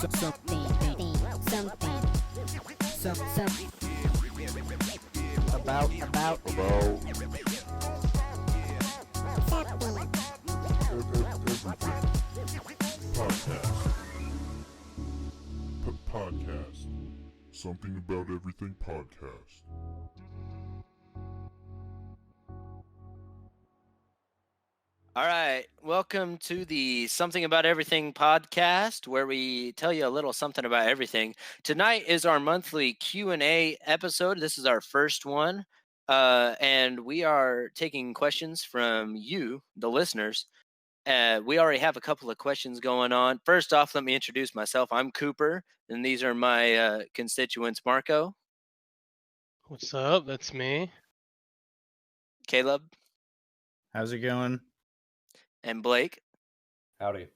About. Podcast. Something about everything podcast. All right, welcome to the Something About Everything podcast, where we tell you a little something about everything. Tonight is our monthly Q&A episode. This is our first one, and we are taking questions from you, the listeners. We already have a couple of questions going on. First off, let me introduce myself. I'm Cooper, and these are my constituents, Marco, What's up? That's me. Caleb, How's it going? and Blake. Howdy.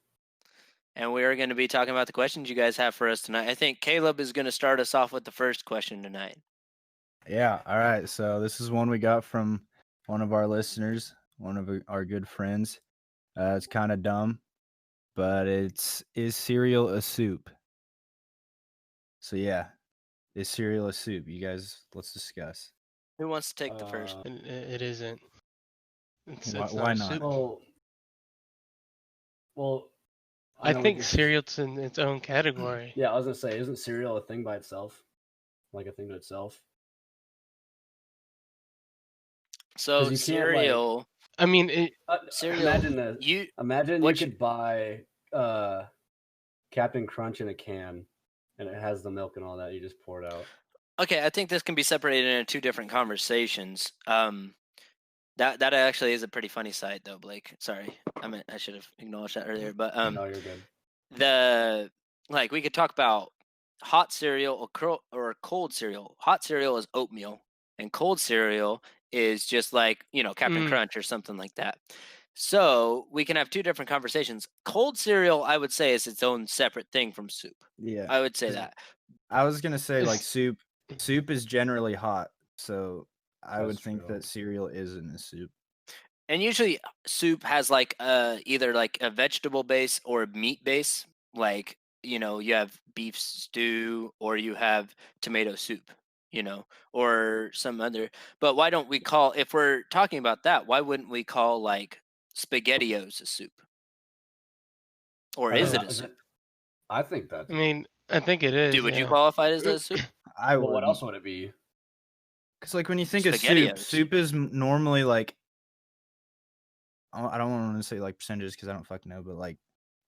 And we are going to be talking about the questions you guys have for us tonight. I think Caleb is going to start us off with the first question tonight. Yeah, all right. So this is one we got from one of our listeners, one of our good friends. It's kind of dumb, but is cereal a soup? So yeah, is cereal a soup? You guys, let's discuss. Who wants to take the first? It isn't. It's Why not a not? soup. Well, I know think what cereal's in its own category. Yeah, I was gonna say, isn't cereal a thing by itself? Like a thing to itself? So 'Cause you can't, like- cereal, I mean, cereal. Imagine this. You Imagine what you could buy Captain Crunch in a can, and it has the milk and all that. You just pour it out. okay? I think this can be separated into two different conversations. That actually is a pretty funny side, though, Blake. Sorry, I should have acknowledged that earlier. But No, you're good. we could talk about hot cereal or cold cereal. Hot cereal is oatmeal, and cold cereal is just like Captain Crunch or something like that. So we can have two different conversations. Cold cereal, I would say, is its own separate thing from soup. Yeah, I would say that. I was gonna say like It's- soup. Soup is generally hot, so I would That's think true. that cereal isn't a soup. And usually soup has like either like a vegetable base or a meat base. Like, you have beef stew or you have tomato soup, or some other. But why don't we call, if we're talking about that, why wouldn't we call like SpaghettiOs a soup? Or I is don't it know, a soup? I think that. I mean, I think it is. Dude, would you yeah. qualify it as a soup? I Well, would. what else would it be? Because like when you think of soup, SpaghettiOs. soup is normally like I don't want to say like percentages because I don't fucking know, but like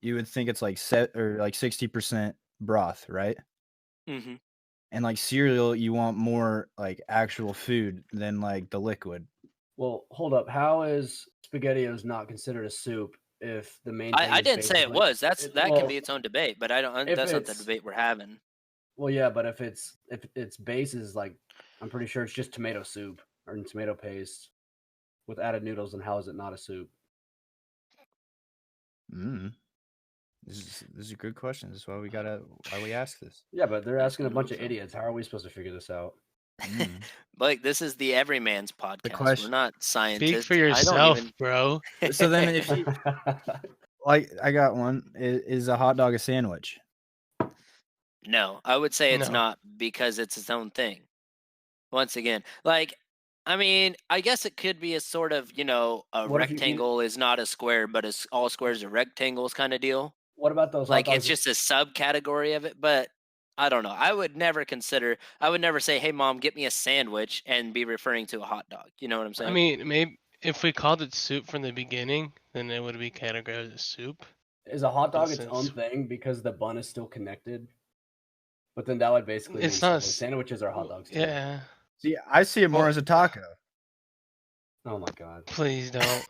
you would think it's like set or like 60% broth, right? Mm-hmm. And like cereal, you want more like actual food than like the liquid. Well, hold up. How is SpaghettiOs not considered a soup if the main? thing I is didn't say it basically- was. That can well, be its own debate, but I don't. if That's not the it's- debate we're having. Well, yeah, but if its base is like, I'm pretty sure it's just tomato soup or tomato paste with added noodles, and how is it not a soup? This is a good question. This is why we ask this. Yeah, but they're asking a Absolutely bunch of so. idiots. How are we supposed to figure this out? Like, this is the everyman's podcast. question- We're not scientists. Speak for I don't yourself, even- bro. So then, if you like, I got one. Is a hot dog a sandwich? No, I would say it's No. not because it's its own thing. Once again, like, I mean, I guess it could be a sort of, a What if you eat- rectangle is not a square, but all squares are rectangles kind of deal. What about those? Like, hot it's dogs? just a subcategory of it, but I don't know. I would never say, hey, mom, get me a sandwich and be referring to a hot dog. You know what I'm saying? I mean, maybe if we called it soup from the beginning, then it would be categorized as soup. Is a hot dog Makes its own sense. thing because the bun is still connected? But then that would basically It's mean not sandwiches are hot dogs. Too. Yeah. See, I see it more Well- as a taco. Oh my god. Please don't.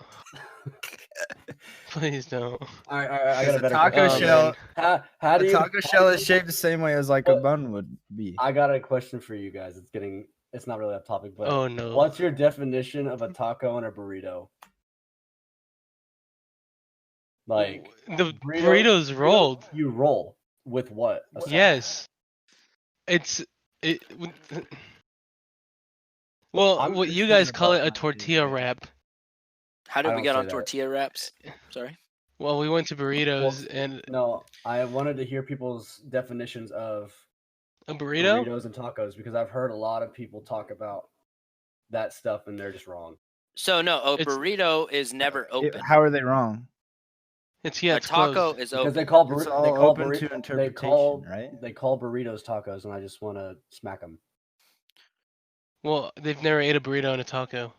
Please don't. All right. I got a The better taco question. shell. How do The you? taco shell is shaped the same way as like a Well, bun would be. I got a question for you guys. It's not really off topic, but Oh no. what's your definition of a taco and a burrito? Like The burrito- burrito's rolled. You roll with what? A sauce? Yes. Well, I'm what just you guys thinking call about it a my tortilla favorite. wrap. How did I we don't get say on that. tortilla wraps? Sorry. Well, we went to burritos and No, I wanted to hear people's definitions of a burrito. burritos and tacos because I've heard a lot of people talk about that stuff and they're just wrong. So no, a It's- burrito is never open. How are they wrong? It's a it's taco closed. is Because open. they call It's they all call open to interpretation, right? They call burritos tacos, and I just want to smack them. Well, they've never ate a burrito and a taco.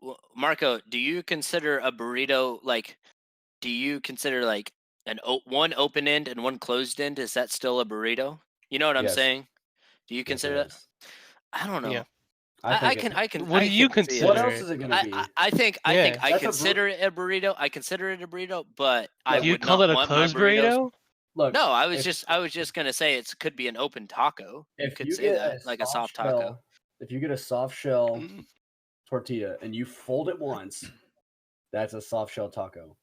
Well, Marco, do you consider a burrito like? Do you consider like one open end and one closed end? Is that still a burrito? You know what I'm Yes. saying? Do you Yes, it consider that? is. I don't know. Yeah. I think can. What I do you can see it. consider? What else is it gonna be? I think I Yeah. I That's a consider it a burrito. I consider it a burrito, but I Do you would call not it a want my closed burritos. burrito? Look, No, I was if- just gonna say it could be an open taco. You if could you say get that like a soft taco. shell, if you get a soft shell Mm. tortilla and you fold it once, that's a soft shell taco.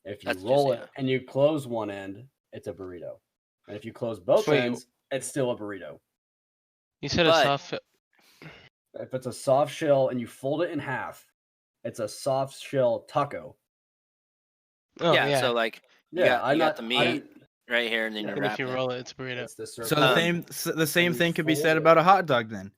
If you That's just- roll it yeah. and you close one end, it's a burrito. And if you close both Wait. ends, it's still a burrito. You said But- a soft. If it's a soft shell and you fold it in half, it's a soft shell taco. Oh yeah, yeah. So like Yeah, you got the I meat didn't- right here, and then Yeah, you And wrap if you it. roll it, it's a burrito. It's the So circle. the same you thing could be fold said it. about a hot dog then,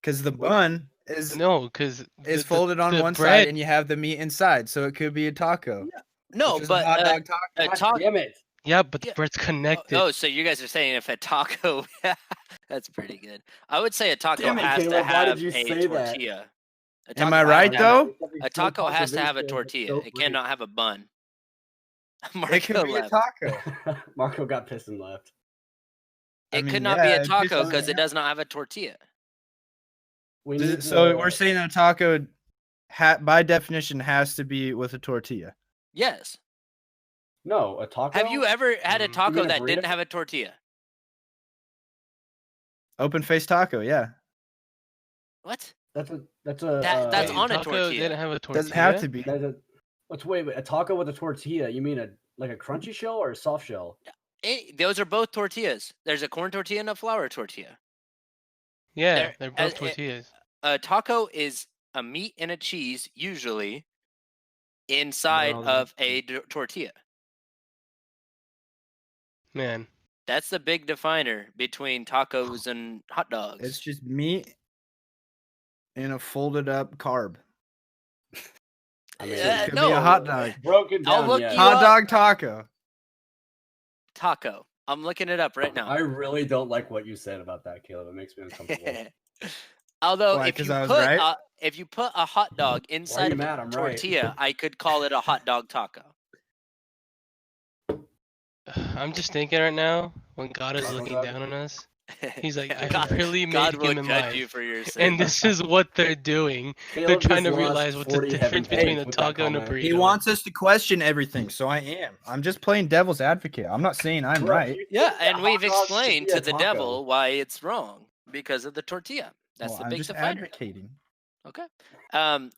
because the bun is No, because folded on one side and you have the meat inside, so it could be a taco. No, which is but a hot dog taco. a God taco. damn it! Yeah, but the Yeah. bread's connected. Oh, so you guys are saying if a taco, that's pretty good. I would say a taco Damn it, has to Caleb, why have did you a say that? tortilla. A Am taco I has right to have though? A taco has to have a tortilla. It cannot have a bun. It could be a left. taco. Marco got pissed and left. I It mean, could not be yeah, a it taco pisses because me it does not have a tortilla. We Does need it- so to- we're saying that a taco, by definition, has to be with a tortilla. Yes. no a taco. Have you ever had a Mm. taco mean a that didn't burrito? have a tortilla? Open face taco, yeah. What? That's a That's Wait, on a taco tortilla. didn't have a tortilla. Doesn't have to be. That's a. Wait, a taco with a tortilla? You mean like a crunchy shell or a soft shell? Those are both tortillas. There's a corn tortilla and a flour tortilla. Yeah, They're- they're both uh, tortillas. A taco is a meat and a cheese, usually inside all of that- a tortilla. Man, That's the big definer between tacos and hot dogs. It's just meat in a folded up carb. I mean, So it could be no. a hot dog. broken I'll down. look Yes. you Hot up. dog taco. Taco. I'm looking it up right now. I really don't like what you said about that, Caleb. It makes me uncomfortable. Although Why, if 'cause you I was put right? if you put a hot dog inside of mad? a I'm right. tortilla, I could call it a hot dog taco. I'm just thinking right now when God is Taco looking dog? down on us, He's like, I God, really made God will human judge life. you for your sins. And this is what they're doing. They're Caleb trying to just lost realize what's the 40 difference heaven between faith a with that taco and a comment. burrito. He wants us to question everything, so I am. I'm just playing devil's advocate. I'm not saying I'm Bro, right. you Yeah, think that and we've hot dog should explained be a to the taco? devil why it's wrong because of the tortilla. That's Well, the I'm big just definer. advocating. Okay.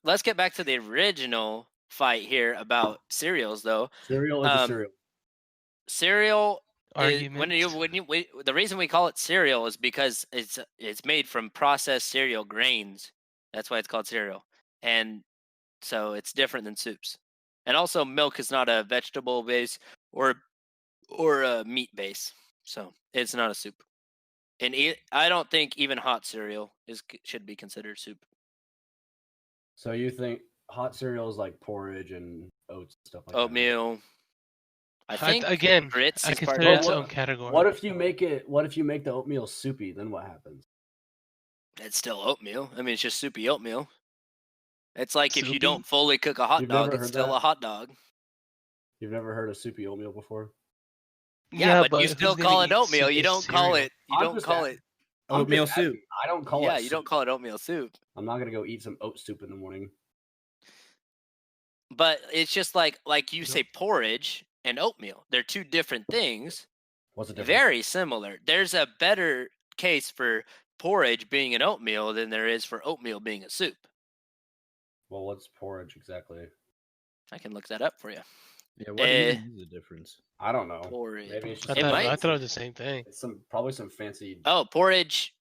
Let's get back to the original fight here about cereals, though. Cereal is a cereal. Cereal is, Argument. the reason we call it cereal is because it's made from processed cereal grains. That's why it's called cereal, and so it's different than soups. And also, milk is not a vegetable base or a meat base, so it's not a soup. And I don't think even hot cereal should be considered soup. So you think hot cereal is like porridge and oats and stuff like that? Oatmeal. I think Again, grits I is part consider of it its that. own category. What if you make the oatmeal soupy? Then what happens? It's still oatmeal. I mean, it's just soupy oatmeal. It's like if you Soupy? don't fully cook a hot You've dog, never it's heard still that? a hot dog. You've never heard of soupy oatmeal before? Yeah, but you who's still gonna call it eat oatmeal. soup You as don't call cereal? it. You I'm don't just call asking. it. I'm Oatmeal just soup. asking. I don't call it. Yeah, you don't soup. call it oatmeal soup. I'm not gonna go eat some oat soup in the morning. But it's just like you Nope. say porridge and oatmeal. They're two different things. What's the difference? Very similar. There's a better case for porridge being an oatmeal than there is for oatmeal being a soup. Well, what's porridge exactly? I can look that up for you. Yeah, what do you Eh. mean is the difference? I don't know. Porridge. Maybe it's I just It thought, might- I thought it was the same thing. It's probably some fancy. Oh, porridge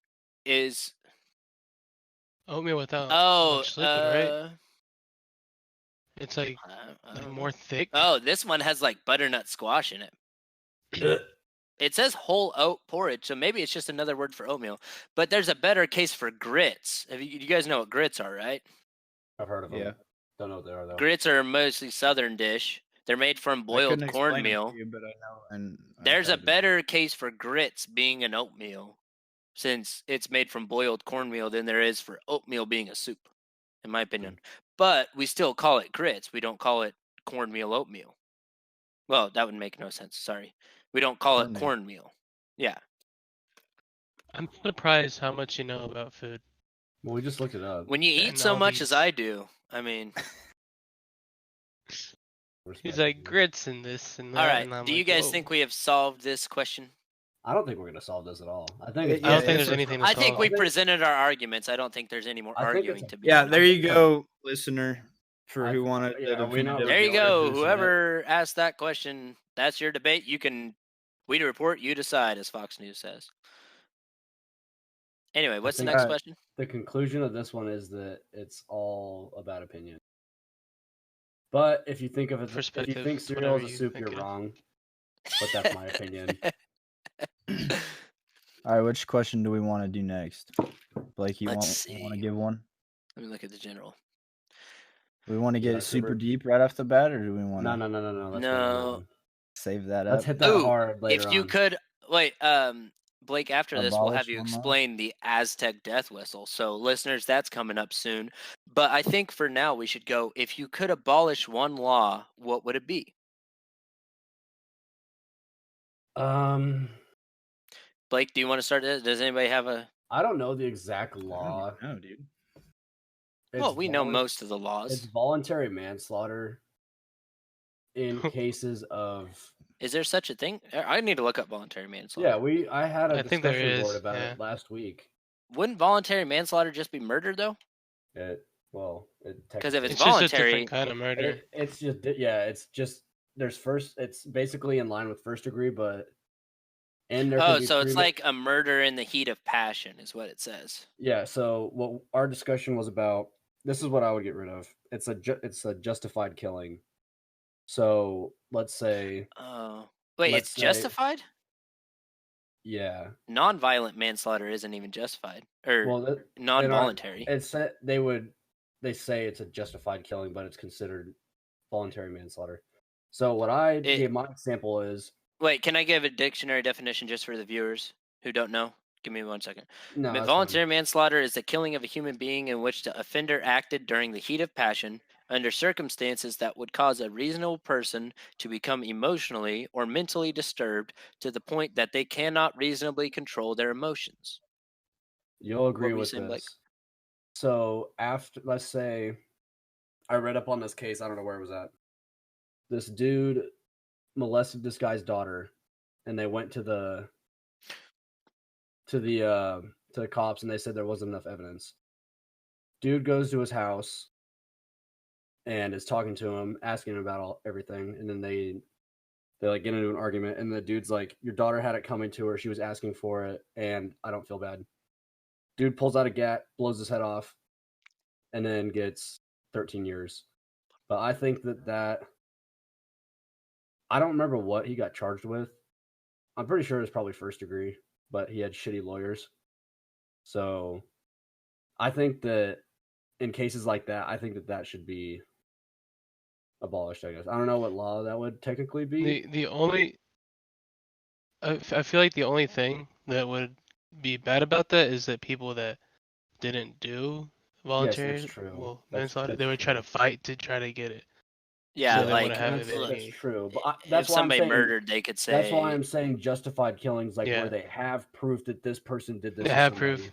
is Oatmeal without much much liquid, right? It's like I don't know. more thick. Oh, this one has like butternut squash in it. It says whole oat porridge, so maybe it's just another word for oatmeal. But there's a better case for grits. You guys know what grits are, right? I've heard of them. Yeah. Don't know what they are though. Grits are a mostly southern dish. They're made from I boiled couldn't explain them cornmeal. to you, but I know. And There's a I've had better case for grits being an oatmeal, since it's made from boiled cornmeal, than there is for oatmeal being a soup, in my opinion. But we still call it grits. We don't call it cornmeal oatmeal. Well, that would make no sense. Sorry. We don't call it Cornmeal. cornmeal. Yeah. I'm surprised how much you know about food. Well, we just looked it up. When you eat And so all much as these- I do, I mean, He's like grits and this and that. all right. And I'm Do you like, guys whoa. think we have solved this question? I don't think we're gonna solve this at all. I think Yeah, it's I don't yeah, think it's there's a- anything to I solve. think we think- presented our arguments. I don't think there's any more I think it's arguing a- to be Yeah, done. there you go, listener. For I who think- wanted yeah, the are we not definitive. There you revealing go. who's in it? Whoever asked that question, that's your debate. You can, we report, you decide, as Fox News says. Anyway, what's the think next that- question? The conclusion of this one is that it's all about opinion. But if you think of it, if you Perspective, think cereal whatever is a you soup, think you're of. wrong. But that's my opinion. All right, which question do we want to do next? Blake, you Let's want to see. give one? Let me look at the general. Do we want to Yeah, get super super- deep right off the bat, or do we want No. to Let's wait on that No. one. save that Let's up? hit that Ooh, hard later if you on. could, wait, Blake, after this, we'll have Abolish you one law? explain the Aztec death whistle. So, listeners, that's coming up soon. But I think for now, we should go, if you could abolish one law, what would it be? Blake, do you want to start this? Does anybody have a. I don't know the exact law. No, dude. Well, we know volun- most of the It's laws. voluntary manslaughter in cases of. Is there such a thing? I need to look up voluntary manslaughter. Yeah, I had a I think there discussion board is, about yeah. it last week. Wouldn't voluntary manslaughter just be murder, though? Because if it's It's just a voluntary- different kind of murder. it's just there's first. It's basically in line with first degree, but and there. Oh, could be so it's premeditated- like a murder in the heat of passion, is what it says. Yeah. So what our discussion was about. This is what I would get rid of. It's a justified killing. So let's say, Oh, wait, Let's it's say- justified? yeah. Non-violent manslaughter isn't even justified, or Well, non-voluntary. They say it's a justified killing, but it's considered voluntary manslaughter. So what I gave my example is Wait, can I give a dictionary definition just for the viewers who don't know? Give me 1 second. no that's fine. Voluntary manslaughter is the killing of a human being in which the offender acted during the heat of passion under circumstances that would cause a reasonable person to become emotionally or mentally disturbed to the point that they cannot reasonably control their emotions. You'll agree were you with saying, this. Blake? So after, let's say, I read up on this case. I don't know where it was at. This dude molested this guy's daughter, and they went to the cops, and they said there wasn't enough evidence. Dude goes to his house and is talking to him, asking him about everything, and then they like get into an argument, and the dude's like, "Your daughter had it coming to her. She was asking for it, and I don't feel bad." Dude pulls out a gat, blows his head off, and then gets 13 years. But I think that I don't remember what he got charged with. I'm pretty sure it was probably first degree, but he had shitty lawyers. So I think that in cases like that, I think that should be abolished, I guess. I don't know what law that would technically be. The only I feel like the only thing that would be bad about that is that people that didn't do voluntary true. manslaughter, That's they would try true. to fight to try to get it. Yeah, So they like wanna have that's, it in that's here. true. But if that's why I'm somebody saying murdered, they could say. that's why I'm saying justified killings, like Yeah. where they have proof that this person did this. They to have somebody. proof.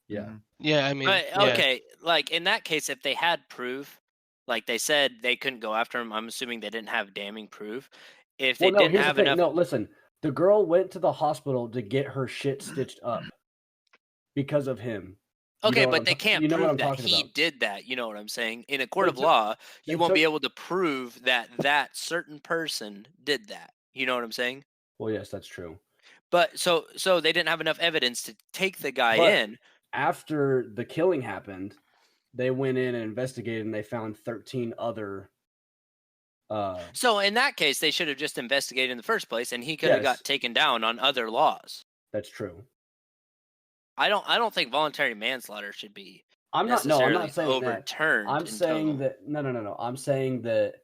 Yeah. Mhm. Yeah, I mean, But yeah. okay, like in that case, if they had proof, like they said they couldn't go after him, I'm assuming they didn't have damning proof. If they Well, no, didn't here's have the thing. enough, No, listen. The girl went to the hospital to get her shit stitched up because of him. You okay, know what but I'm they ta- can't you know what prove I'm that talking he about. did that. You know what I'm saying? In a court They of took- law, you they won't be took- able to prove that certain person did that. You know what I'm saying? Well, yes, that's true. But so they didn't have enough evidence to take the guy But- in. After the killing happened, they went in and investigated, and they found 13 other So in that case, they should have just investigated in the first place, and he could have Yes. got taken down on other laws. That's true. I don't think voluntary manslaughter should be I'm not necessarily saying that. overturned. I'm in saying total. that no. I'm saying that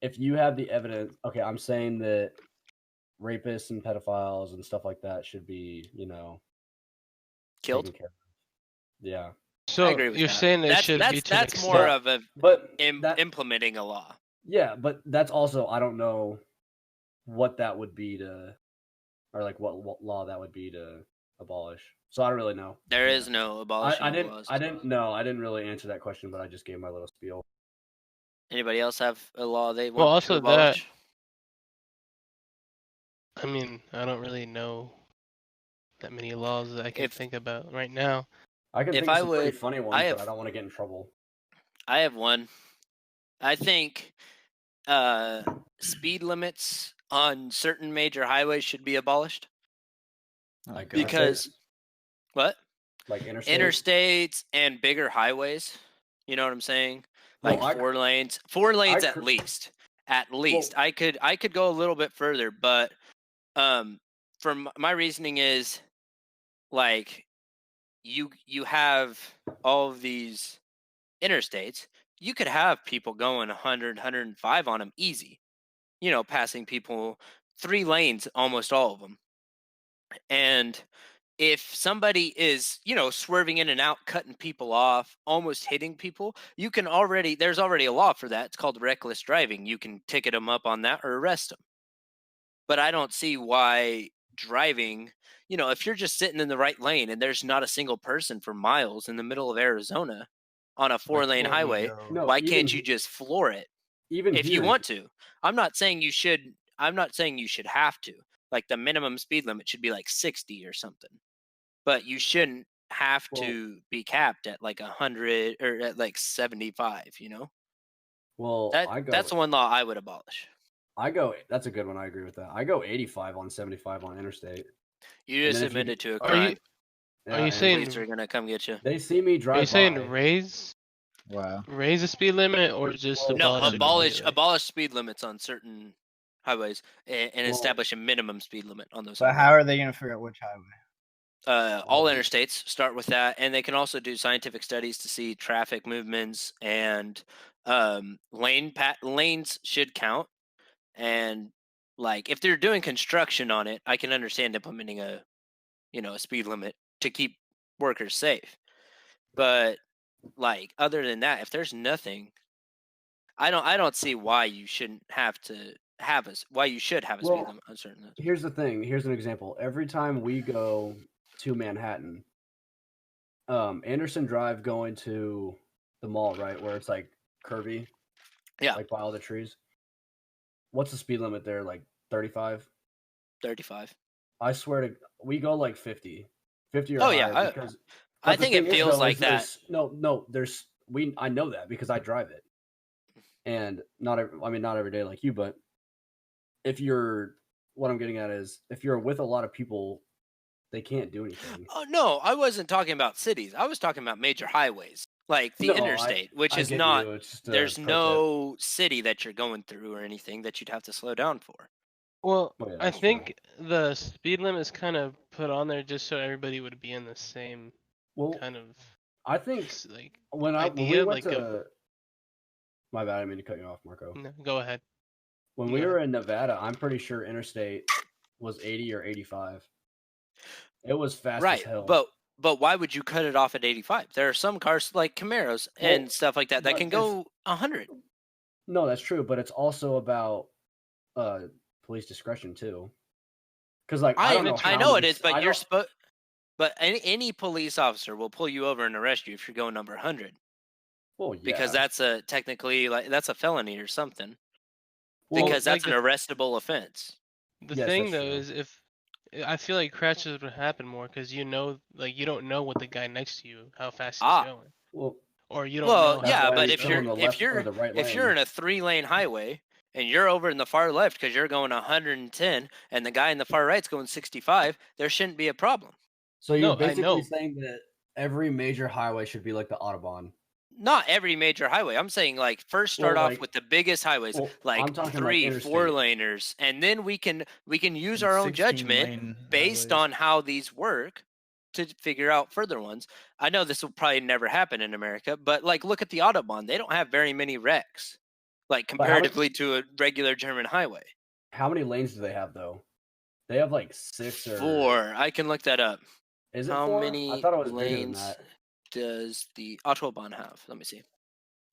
if you have the evidence, okay, I'm saying that rapists and pedophiles and stuff like that should be, Killed. taken care of. Yeah. So I agree with you're that. saying it should be to an That's more extent. of a But implementing a law. yeah, but that's also I don't know what that would be to, or like what law that would be to abolish. So I don't really know. There is no abolishing I didn't. laws. I didn't really answer that question, but I just gave my little spiel. Anybody else have a law they want Well, to also abolish? I mean, I don't really know that many laws that I can If- think about right now. I can If think I of some pretty would- funny ones, but I don't want to get in trouble. I have one. I think speed limits on certain major highways should be abolished. Like, Because what? Like Interstates and bigger highways. You know what I'm saying? Well, Like 4 lanes. 4 lanes at least. At least. Well- I could go a little bit further, but from my reasoning is like you have all of these interstates. You could have people going 100, 105 on them easy. Passing people 3 lanes, almost all of them. And if somebody is, swerving in and out, cutting people off, almost hitting people, there's already a law for that. It's called reckless driving. You can ticket them up on that or arrest them. But I don't see why driving, if you're just sitting in the right lane and there's not a single person for miles in the middle of Arizona on a 4-lane highway, No, why can't you just floor it? Even If here, you want to. I'm not saying you should have to. Like the minimum speed limit should be like 60 or something. But you shouldn't have to be capped at like 100 or at like 75, Well, that's the one law I would abolish. That's a good one. I agree with that. I go 85 on 75 on interstate. You just then if you- admitted to a Are crime. you Yeah, and saying- Police are gonna come get you. they see me drive? Are you saying by, wow. raise the speed limit or just Well, No, abolish it completely? abolish speed limits on certain highways and Well- establish a minimum speed limit on those. But highways. how are they going to figure out which highway? All interstates start with that, and they can also do scientific studies to see traffic movements and lanes should count. And like if they're doing construction on it, I can understand implementing a speed limit to keep workers safe. But like other than that, if there's nothing, I don't see why you shouldn't have to have why you should have a speed limit on certain things. Here's the thing. Here's an example. Every time we go to Manhattan, Anderson Drive going to the mall, right, where it's like curvy, Yeah. like by all the trees. What's the speed limit there? Like 35? 35. I swear to, we go like 50 or Oh, higher. yeah, Because, I but the think it thing is, feels though, like is that. I know that because I drive it, and not every day like you, but what I'm getting at is if you're with a lot of people, they can't do anything. Oh no, I wasn't talking about cities. I was talking about major highways, like the No, interstate, which I is get not. you. It's just a There's pro tip. no city that you're going through or anything that you'd have to slow down for. Well, Oh, yeah, I that's true. think the speed limit is kind of put on there just so everybody would be in the same Well, kind of I think like. when we idea, went like to, my bad, I didn't mean to cut you off, Marco. No, go ahead. When we were in Nevada, I'm pretty sure interstate was 80 or 85. It was fast Right, as hell. but why would you cut it off at 85? There are some cars like Camaros and stuff like that but can go 100. No, that's true, but it's also about police discretion too. Because like I don't know. I how know many it is, s- but I you're don't- but any police officer will pull you over and arrest you if you're going number 100 Well, yeah. because that's technically that's a felony or something. Well, Because that's like an arrestable offense. The Yes, thing that's though true. is if I feel like crashes would happen more because you don't know what the guy next to you how fast he's going, well, or you don't Well, know. That's yeah, why but we if go you're in the if left or you're the right if you're lane. in a 3-lane highway and you're over in the far left because you're going 110 and the guy in the far right's going 65, there shouldn't be a problem. So you're No, I know. basically saying that every major highway should be like the Autobahn. not every major highway. I'm saying like first start Well, off like- with the biggest highways, well, like I'm talking, like, 3, interstate. 4 laners, and then we can use And our own 16 judgment lane based highways. on how these work to figure out further ones. I know this will probably never happen in America, but like look at the Autobahn. They don't have very many wrecks, like But how many- comparatively to a regular German highway. How many lanes do they have though? They have like 6 or 4. I can look that up. Is it How 4? many I thought it was bigger than lanes that. does the Autobahn have? Let me see.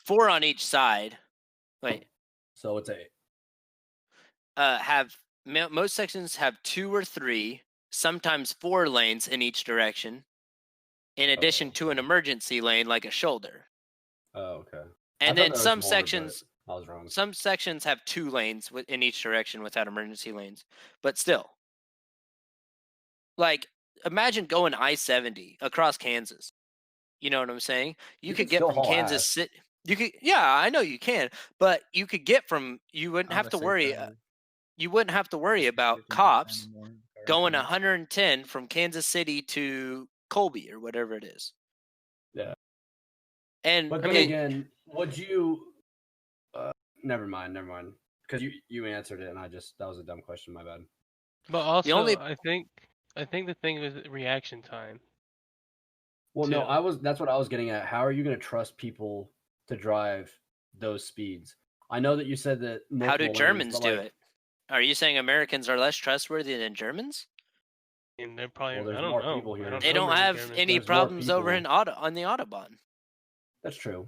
4 on each side. Wait. So it's 8. Most sections have 2 or 3, sometimes 4 lanes in each direction, in addition to an emergency lane like a shoulder. Oh, okay. And thought then there was some more, sections but I was wrong. some sections have 2 lanes in each direction without emergency lanes. But still, like imagine going I-70 across Kansas. You know what I'm saying? You could can get still from haul Kansas ass. City. You could, yeah, I know you can, but you could get from. You wouldn't have to worry. You wouldn't have to worry about cops going 110 from Kansas City to Colby or whatever it is. Yeah. And But then again, would you? Never mind. Because you answered it, and that was a dumb question. My bad. But also, only- I think the thing was reaction time. Well, no, too. that's what I was getting at. How are you going to trust people to drive those speeds? I know that you said that. how do multiple lanes, Germans but, do like, it? Are you saying Americans are less trustworthy than Germans? And they're probably Well, there's I don't more know. people here. I don't They know don't many have Germans. any There's more problems over people. on the Autobahn. That's true.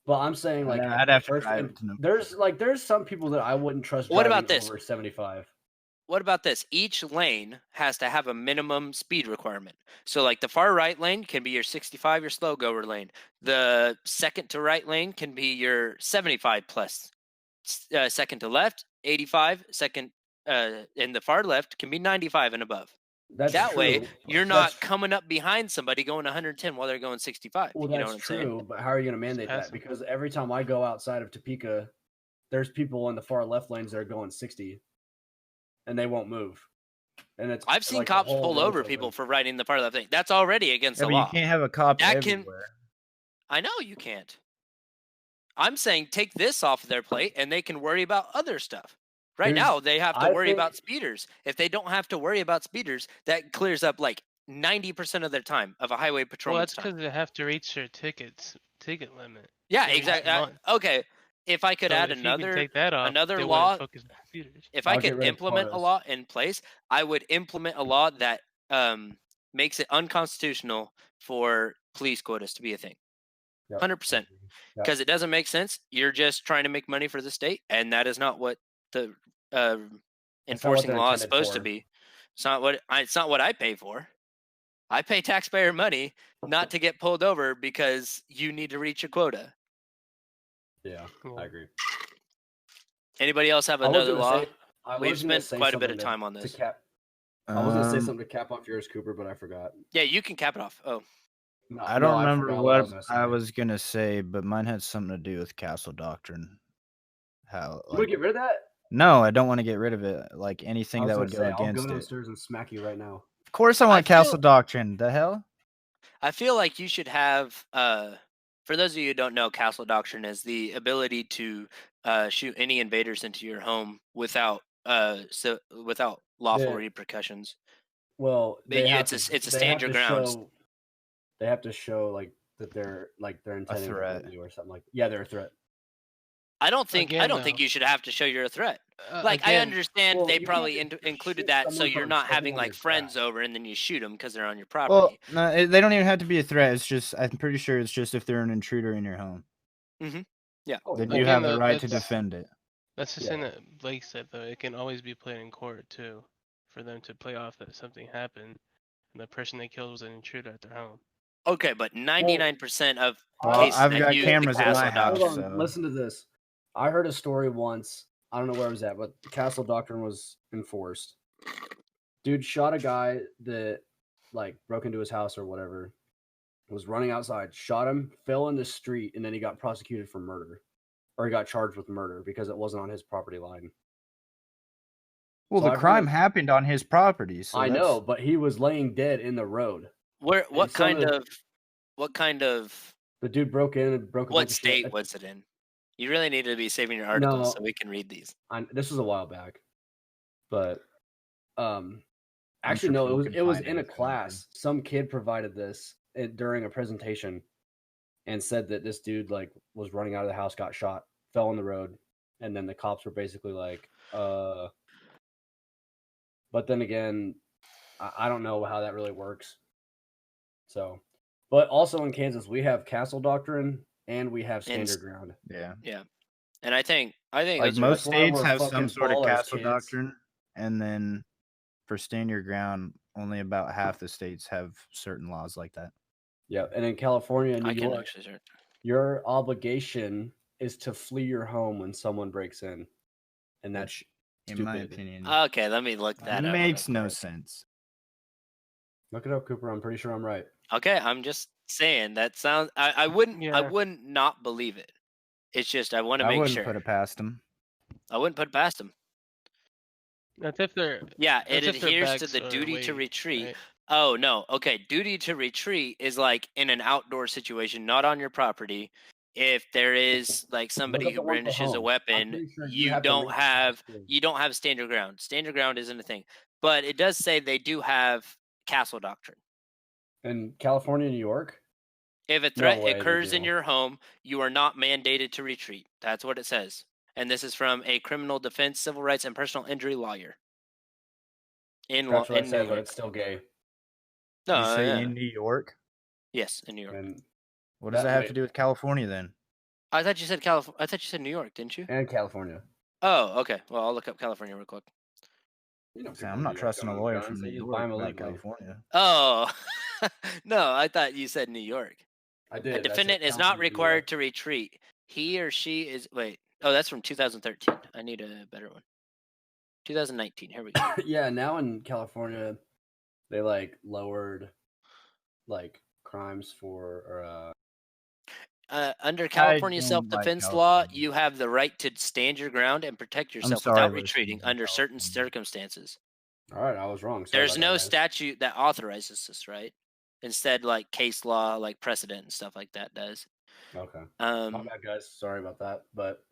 But I'm saying, like, I'd have to first, drive to know. there's some people that I wouldn't trust What driving about this? over 75. What about this? Each lane has to have a minimum speed requirement. So, like the far right lane can be your 65, your slow goer lane. The second to right lane can be your 75 plus. Second to left, 85. Second, and the far left can be 95 and above. That's That true. way, you're That's- not coming up behind somebody going 110 while they're going 65. Well, you know that's what I'm saying? true. But how are you going to mandate that? Passive. Because every time I go outside of Topeka, there's people in the far left lanes that are going 60, and they won't move. And it's I've seen like, the cops whole pull road's over open. people for riding the far left lane. That's already against Yeah, the but you law. can't have a cop That can- everywhere. I know you can't. I'm saying take this off of their plate and they can worry about other stuff. Right Here's- now, they have to I worry think- about speeders. If they don't have to worry about speeders, that clears up like 90% of their time of a highway Well, patrolman's that's time. because they have to reach their ticket limit. Yeah, each exactly. month. Okay, if I could So add if you can take that off, another they law, wouldn't focus on computers. if I'll I get could rid of implement a quotas. law in place, I would implement a law that makes it unconstitutional for police quotas to be a thing. Yep. 100%. Yep. Because it doesn't make sense. You're just trying to make money for the state, and that is not what the enforcing they're law is intended supposed to for. be. It's not what I pay for. I pay taxpayer money not to get pulled over because you need to reach a quota. Yeah, Well, I agree. Anybody else have I was another gonna law? say- I We've was gonna spent say quite a bit of something time on to this. cap. I was gonna say Um, something to cap off yours, Cooper, but I forgot. Yeah, you can cap it off. Oh, No, I don't no, remember forgot what gonna I say. was gonna say, but mine had something to do with castle doctrine. How? You want to get rid of that? No, I don't want to get rid of it. Like anything I was that gonna would go say, I'll go against it. downstairs and smack you right now. Of course, I want feel- castle doctrine. The hell? I feel like you should have. For those of you who don't know, castle doctrine is the ability to shoot any invaders into your home without without lawful Yeah. repercussions. Well, But they have it's to, a they stand have your to grounds. show. They have to show like that they're intending to threat. hurt you or something like. Yeah, they're a threat. I don't think Again, think though. you should have to show you're a threat. Like I again, understand well, they you can't probably just included shoot that so someone you're for not stepping having on like your friends grass. over and then you shoot them because they're on your Well, property. no, they don't even have to be a threat. It's just I'm pretty sure it's just if they're an intruder in your home, Yeah. Oh, then well, you Again, have the though, right to that's- defend it. That's the Yeah. thing that Blake said, though. It can always be played in court, too, for them to play off that something happened and the person they killed was an intruder at their home. Okay, but 99% of Well, cases I've that got use the cameras at my castle house. doctrine. Hold on, so- listen to this. I heard a story once. I don't know where it was at, but the castle doctrine was enforced. Dude shot a guy that like broke into his house or whatever. Was running outside, shot him, fell in the street, and then he got prosecuted for murder, or he got charged with murder because it wasn't on his property line. Well, So the I've heard crime of- happened on his property. So I that's- know, but he was laying dead in the road. What some kind of- of The dude broke in and broke a What bunch of state shit. was it in? You really need to be saving your articles so No. we can read these. This was a while back, but I'm actually sure no, people it can was find in a if they want to. class. Some kid provided this during a presentation, and said that this dude like was running out of the house, got shot, fell on the road, and then the cops were basically like, But then again, I don't know how that really works. So, but also in Kansas, we have castle doctrine and we have standard ground. Yeah. And I think Like those are most That's why states we're have some fucking sort of ballers, castle kids. doctrine, and then for stand your ground, only about half the states have certain laws like that. Yeah, and in California and New I can York, actually search. your obligation is to flee your home when someone breaks in, and that's Which, in my stupid. opinion, Okay, let me look that up. makes real no quick. sense. Look it up, Cooper. I'm pretty sure I'm right. Okay, I'm just saying that sounds. I wouldn't. I Yeah. wouldn't not believe it. It's just I want to I make wouldn't sure. put it past them. I wouldn't put it past them. That's if they're. Yeah, it That's if their adheres to backs the are duty to away, retreat. right? Oh no. Okay, duty to retreat is like in an outdoor situation, not on your property. If there is like somebody up who the one for brandishes a home. I'm weapon, pretty sure you you have to don't leave the house have too. you don't have standard ground. Standard ground isn't a thing, but it does say they do have castle doctrine. In California, New York, If a threat way they occurs in do. your home, you are not mandated to retreat. That's what it says. And this is from a criminal defense, civil rights, and personal injury lawyer in that's what I New said, but York. it's still gay. No, you say yeah. in New York? Yes, in New York. And What does That that have way- to do with California then? I thought you said California. I thought you said New York, didn't you? and California. Oh, okay. Well, I'll look up California real quick. You know, See, people I'm in not New York trusting don't a own lawyer guns, from they New just buy York 'em about illegally. California. Oh, no, I thought you said New York. I A did. defendant is not required to retreat. He or she is. Wait. Oh, that's from 2013. I need a better one. 2019. Here we go. Yeah, now in California, they like lowered like crimes for Under California don't like self-defense law, California. you have the right to stand your ground and protect yourself sorry, without listeners retreating in under certain California. circumstances. all right, I was wrong. Sorry There's about no that, guys. statute that authorizes this, right? Instead, like case law, like precedent and stuff like that does. Okay. My bad, guys. Sorry about that. But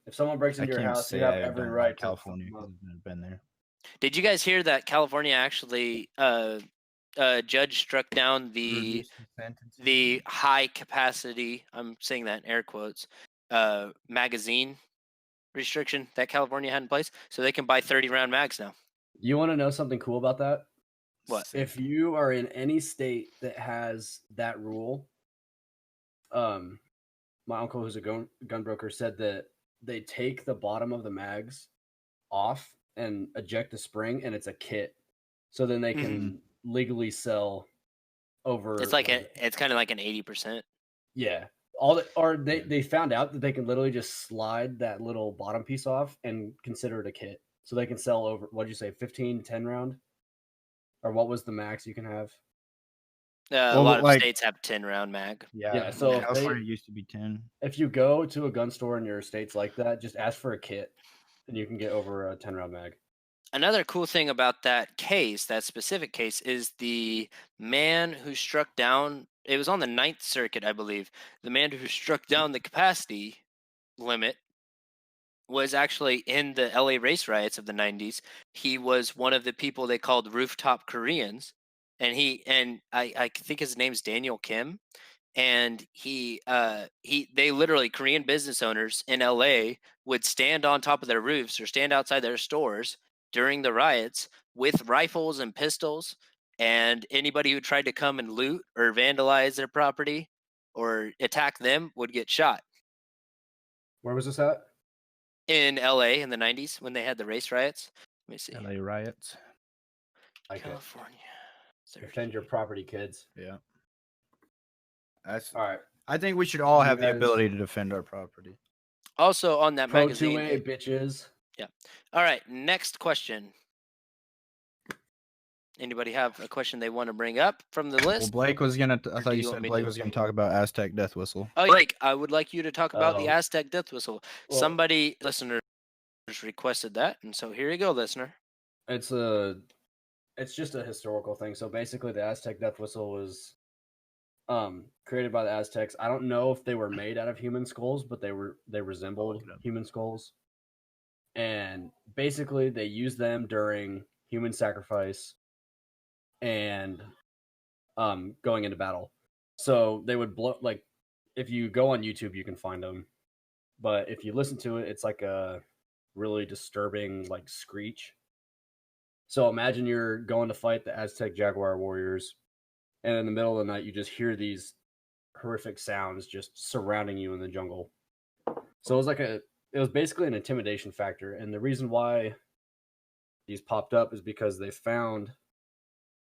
if someone breaks I into your can't house, you say have I every don't right like to California fuck 'em because up. I've never been there. Did you guys hear that California actually judge struck down the high capacity, I'm saying that in air quotes, magazine restriction that California had in place, so they can buy 30-round mags now. You want to know something cool about that? What? If you are in any state that has that rule, my uncle, who's a gun broker, said that they take the bottom of the mags off and eject the spring, and it's a kit, so then they can legally sell over. It's like it's kind of like an 80%. Yeah. They found out that they can literally just slide that little bottom piece off and consider it a kit. So they can sell over, what'd you say, 15, 10 round? Or what was the max you can have? A lot of states have 10-round mag. Yeah, so if California used to be 10. If you go to a gun store in your states like that, just ask for a kit and you can get over a 10-round mag. Another cool thing about that case, that specific case, is the man who struck down, it was on the 9th Circuit, I believe. The man who struck down the capacity limit was actually in the LA race riots of the 90s. He was one of the people they called rooftop Koreans. And I think his name's Daniel Kim. And they literally, Korean business owners in LA would stand on top of their roofs or stand outside their stores during the riots with rifles and pistols, and anybody who tried to come and loot or vandalize their property or attack them would get shot. Where was this at? In LA in the 90s when they had the race riots. Let me see. LA riots. California. Defend your property, kids. Yeah. That's all right. I think we should all have the ability to defend our property. Also on that Pro magazine. 2A, bitches. Yeah. All right. Next question. Anybody have a question they want to bring up from the list? Well, Blake was gonna. I thought you said Blake was gonna talk about Aztec death whistle. Oh, Blake, I would like you to talk about the Aztec death whistle. Well, Somebody, listeners, requested that, and so here you go, listener. It's just a historical thing. So basically, the Aztec death whistle was created by the Aztecs. I don't know if they were made out of human skulls, but they resembled look it up. human skulls. And basically, they used them during human sacrifice and going into battle. So they would blow, like, if you go on YouTube, you can find them. But if you listen to it, it's like a really disturbing, like, screech. So imagine you're going to fight the Aztec Jaguar warriors, and in the middle of the night, you just hear these horrific sounds just surrounding you in the jungle. So it was basically an intimidation factor. And the reason why these popped up is because they found,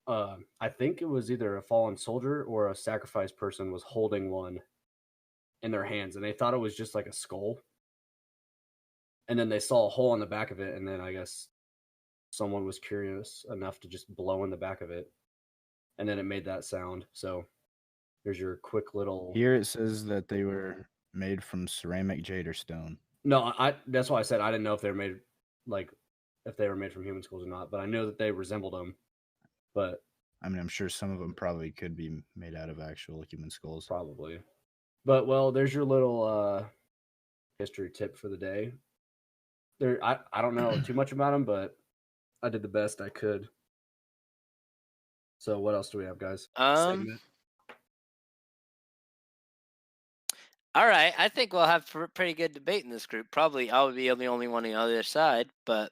I think it was either a fallen soldier or a sacrificed person was holding one in their hands, and they thought it was just like a skull. And then they saw a hole in the back of it, and then I guess someone was curious enough to just blow in the back of it, and then it made that sound. So there's your quick little. Here it says that they were made from ceramic, jade, or stone. No, that's why I said I didn't know if they were made if they were made from human skulls or not, but I know that they resembled them. But I mean, I'm sure some of them probably could be made out of actual human skulls. probably. But well, there's your little history tip for the day. I don't know too much about them, but I did the best I could. So what else do we have, guys? Segment. All right, I think we'll have a pretty good debate in this group. Probably I'll be the only one on the other side, but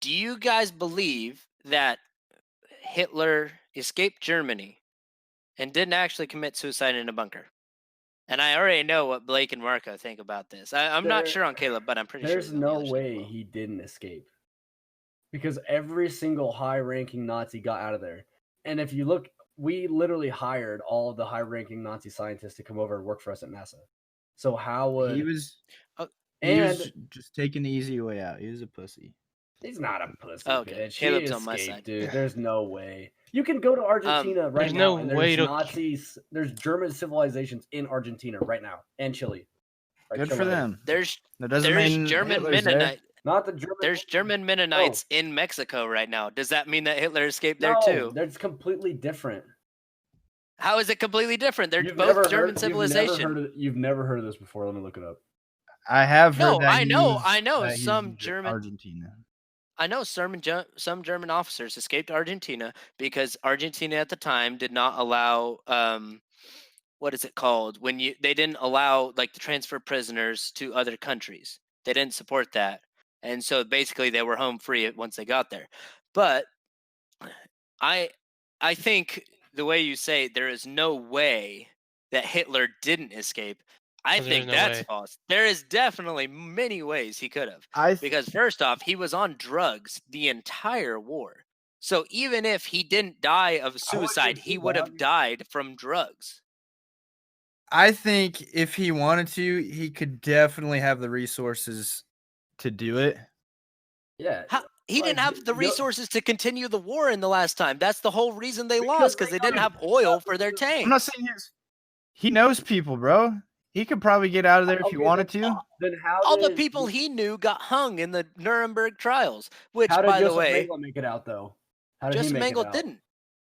do you guys believe that Hitler escaped Germany and didn't actually commit suicide in a bunker? And I already know what Blake and Marco think about this. I'm not sure on Caleb, but I'm pretty sure. There's no way he didn't escape. Because every single high-ranking Nazi got out of there. And if you look, we literally hired all of the high-ranking Nazi scientists to come over and work for us at NASA. So how would He was just taking the easy way out. He was a pussy. He's not a pussy, Okay, bitch. Caleb's He on my escaped, side. dude. There's no way. You can go to Argentina right there's now, no and way there's to- Nazis. There's German civilizations in Argentina right now, and Chile. Or Good for Chile. them. There's That doesn't mean German Hitler's there. Mennonite. Not the German. There's German Mennonites in Mexico right now. Does that mean that Hitler escaped there too? That's completely different. How is it completely different? They're both German civilization. You've never heard of this before. Let me look it up. I have heard No, that. I know that he's some in German. Argentina. I know some German officers escaped Argentina because Argentina at the time did not allow what is it called when they didn't allow like to transfer prisoners to other countries. They didn't support that, and so basically they were home free once they got there. But I think the way you say there is no way that Hitler didn't escape. I think that's false. There is definitely many ways he could have. Because first off, he was on drugs the entire war. So even if he didn't die of suicide, he would have died from drugs. I think if he wanted to, he could definitely have the resources to do it. Yeah. He didn't have the resources to continue the war in the last time. That's the whole reason they lost, because they didn't have oil for their tanks. I'm not saying he knows people, bro. He could probably get out of there if he wanted to. Then all the people he knew got hung in the Nuremberg trials, which, by the way, Joseph Mengele make it out though? Joseph Mengele didn't.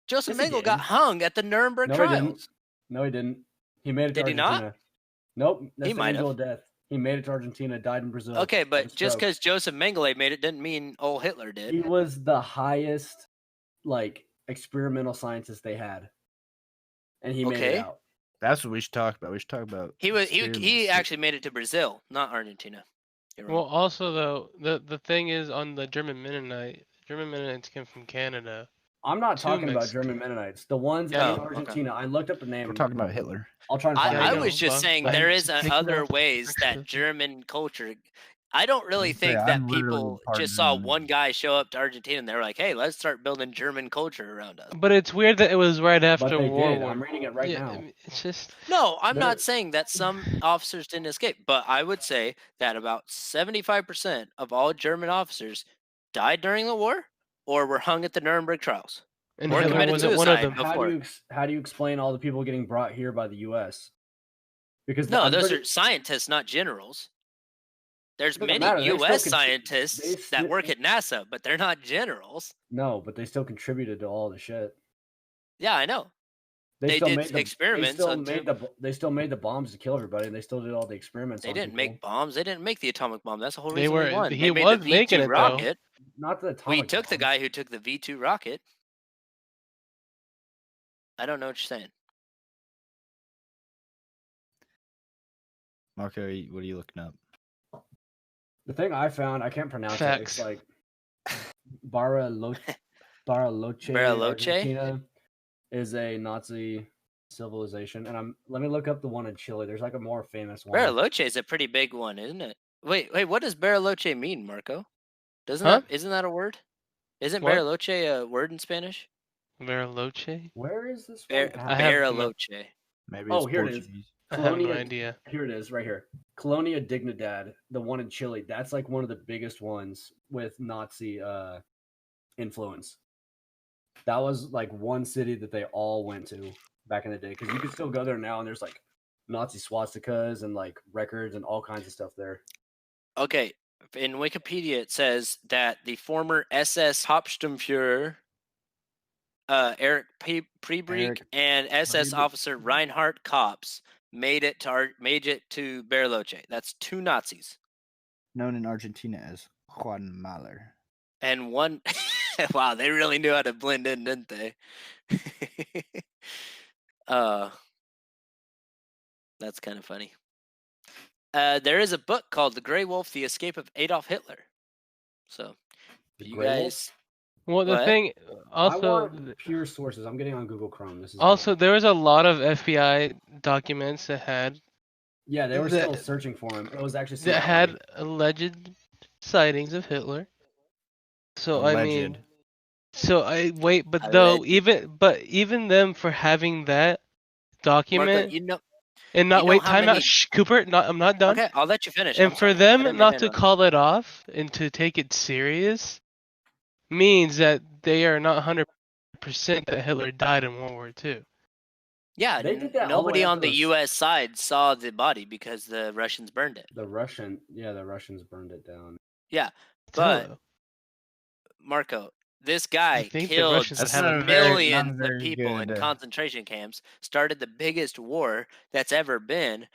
Joseph Mengele got hung at the Nuremberg trials. No, he didn't. He made it to Argentina. Did he not? Nope. That's he might have. Death. He made it to Argentina, died in Brazil. Okay, but just because Joseph Mengele made it didn't mean old Hitler did. He was the highest, experimental scientist they had, and he made it out. That's what we should talk about. We should talk about. He actually made it to Brazil, not Argentina. Well, also though, the thing is on the German Mennonites came from Canada. I'm not talking about German Mennonites. The ones in Argentina. Okay. I looked up the name. We're talking about Hitler. I'll try and find I was just saying there is other ways that German culture. I don't really think that people just saw one guy show up to Argentina and they were like, "Hey, let's start building German culture around us." But it's weird that it was right after World War. I'm reading it right now. It's just no. I'm not saying that some officers didn't escape, but I would say that about 75% of all German officers died during the war or were hung at the Nuremberg trials. And or committed suicide before. How do you explain all the people getting brought here by the U.S.? Because those are scientists, not generals. There's many U.S. scientists that work at NASA, but they're not generals. No, but they still contributed to all the shit. Yeah, I know. They still did made the experiments on they still made the bombs to kill everybody, and they still did all the experiments. They on didn't people. make bombs. They didn't make the atomic bomb. That's the whole They reason we were. won. He They made was the making V2 it though. rocket. Not the We atomic. took the bomb. guy who took the V2 rocket. I don't know what you're saying. Marco, what are you looking up? The thing I found, I can't pronounce it. Facts. It's like Bariloche, Bariloche? Argentina is a Nazi civilization, and let me look up the one in Chile. There's like a more famous one. Bariloche is a pretty big one, isn't it? Wait, what does Bariloche mean, Marco? Huh? Isn't that a word? Isn't What? Bariloche a word in Spanish? Bariloche? Where is this one? I have no- Bariloche. Maybe Oh, it's here it is. Portuguese. I have no Colonia- idea. Here it is, right here. Colonia Dignidad, the one in Chile. That's like one of the biggest ones with Nazi influence. That was like one city that they all went to back in the day, because you can still go there now, and there's like Nazi swastikas and like records and all kinds of stuff there. Okay, in Wikipedia it says that the former SS Hauptsturmführer Eric Prebrick Eric and SS Prebrick. officer Reinhard Kops made it to Bariloche. That's 2 Nazis. Known in Argentina as Juan Mahler. And one wow, they really knew how to blend in, didn't they? That's kind of funny. There is a book called The Grey Wolf: The Escape of Adolf Hitler. So, The you Grey Wolf? guys Well, the What? thing I also want pure sources. I'm getting on Google Chrome. This is also there was a lot of FBI documents that had yeah, they were the- still searching for him. It was actually that had CIA. alleged sightings of Hitler. So Alleged. I mean, but Alleged. even them for having that document Marco, you know and not you know wait, how time many- out, Cooper, I'm not done. Okay, I'll let you finish. And I'm for sorry. I them didn't mean not to interrupt. call it off and to take it serious means that they are not 100% that Hitler died in World War II. Yeah, They did that all the nobody way up on to the the U.S. side saw the body because the Russians burned it. The Russians burned it down. Yeah, Still, but though, Marco, this guy think the killed Russians would That's have not a a very- millions not a very of people in good, concentration camps, started the biggest war that's ever been,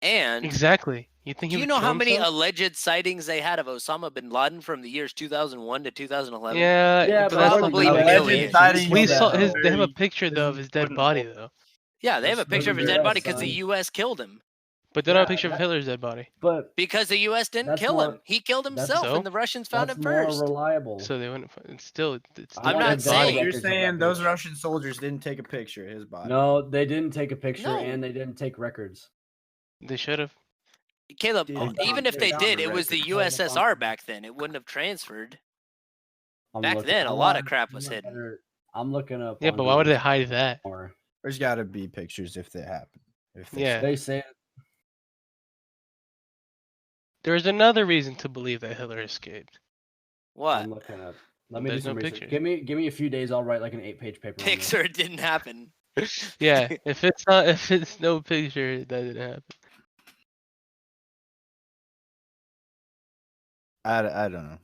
and exactly. You think do he you would know kill how many himself? alleged sightings they had of Osama bin Laden from the years 2001 to 2011? Yeah, Yeah, but but that's probably the alleged thing. millions. sightings We that saw are they have a very- picture though of his dead body though, Yeah, they have a That's picture of his the dead US, body because the son. U.S. killed him. but they don't have a Yeah, picture of that- Hitler's dead body. But Because the U.S. didn't That's kill him. more- He killed that's- himself, So? and the Russians found that's him more first. reliable. So they wouldn't. It's still I I'm want not the saying- dead You're records of saying that those bitch. Russian soldiers didn't take a picture of his body. No, they didn't take a picture, No. and they didn't take records. They should have. Caleb, Dude, even they if they found did, the it was the records. USSR back then. It wouldn't have transferred. I'm Back looking- then, a I'm lot not- of crap I'm was not hidden. better- I'm looking up. Yeah, on but why would Google they hide that? more. There's got to be pictures if they happen. Yeah. They say There's another reason to believe that Hitler escaped. What? I'm looking up. Let me do There's some no research. pictures. Give me a few days. I'll write like an 8-page paper. on this. Picture it didn't happen. Yeah, if it's no picture, that didn't happen. I don't know.